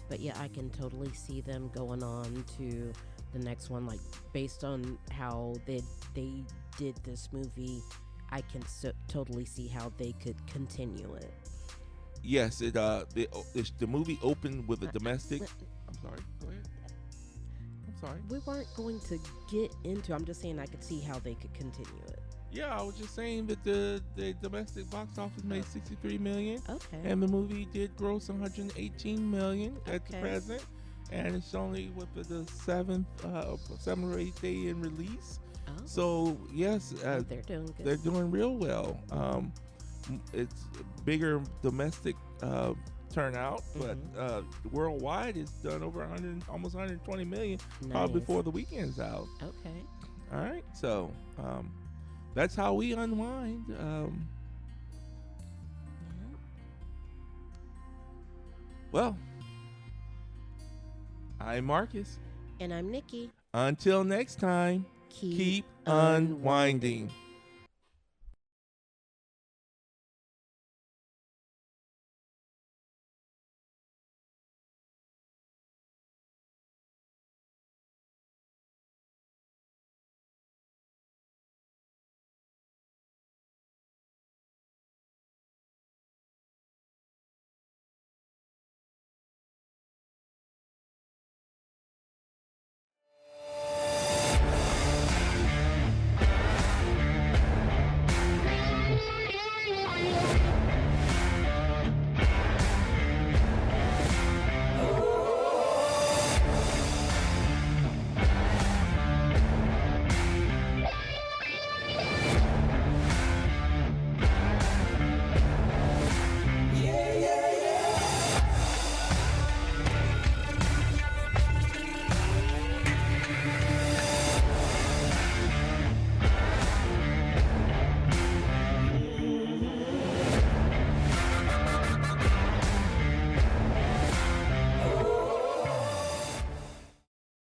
But yeah, I can totally see them going on to the next one, like based on how they did this movie. I can totally see how they could continue it. Yes, the movie opened with a domestic. I'm sorry. Go ahead. I'm sorry. We weren't going to get into. I'm just saying I could see how they could continue it. Yeah, I was just saying that the domestic box office made $63 million. Okay. And the movie did gross $118 million at the present, and it's only with the seventh, 7 or 8 day in release. Oh. So yes, they're doing good. They're doing real well. It's bigger domestic turnout, but worldwide it's done over almost 120 million, probably before the weekend's out. Okay. All right, so that's how we unwind. Well, I'm Marcus. And I'm Nikki. Until next time. Keep unwinding.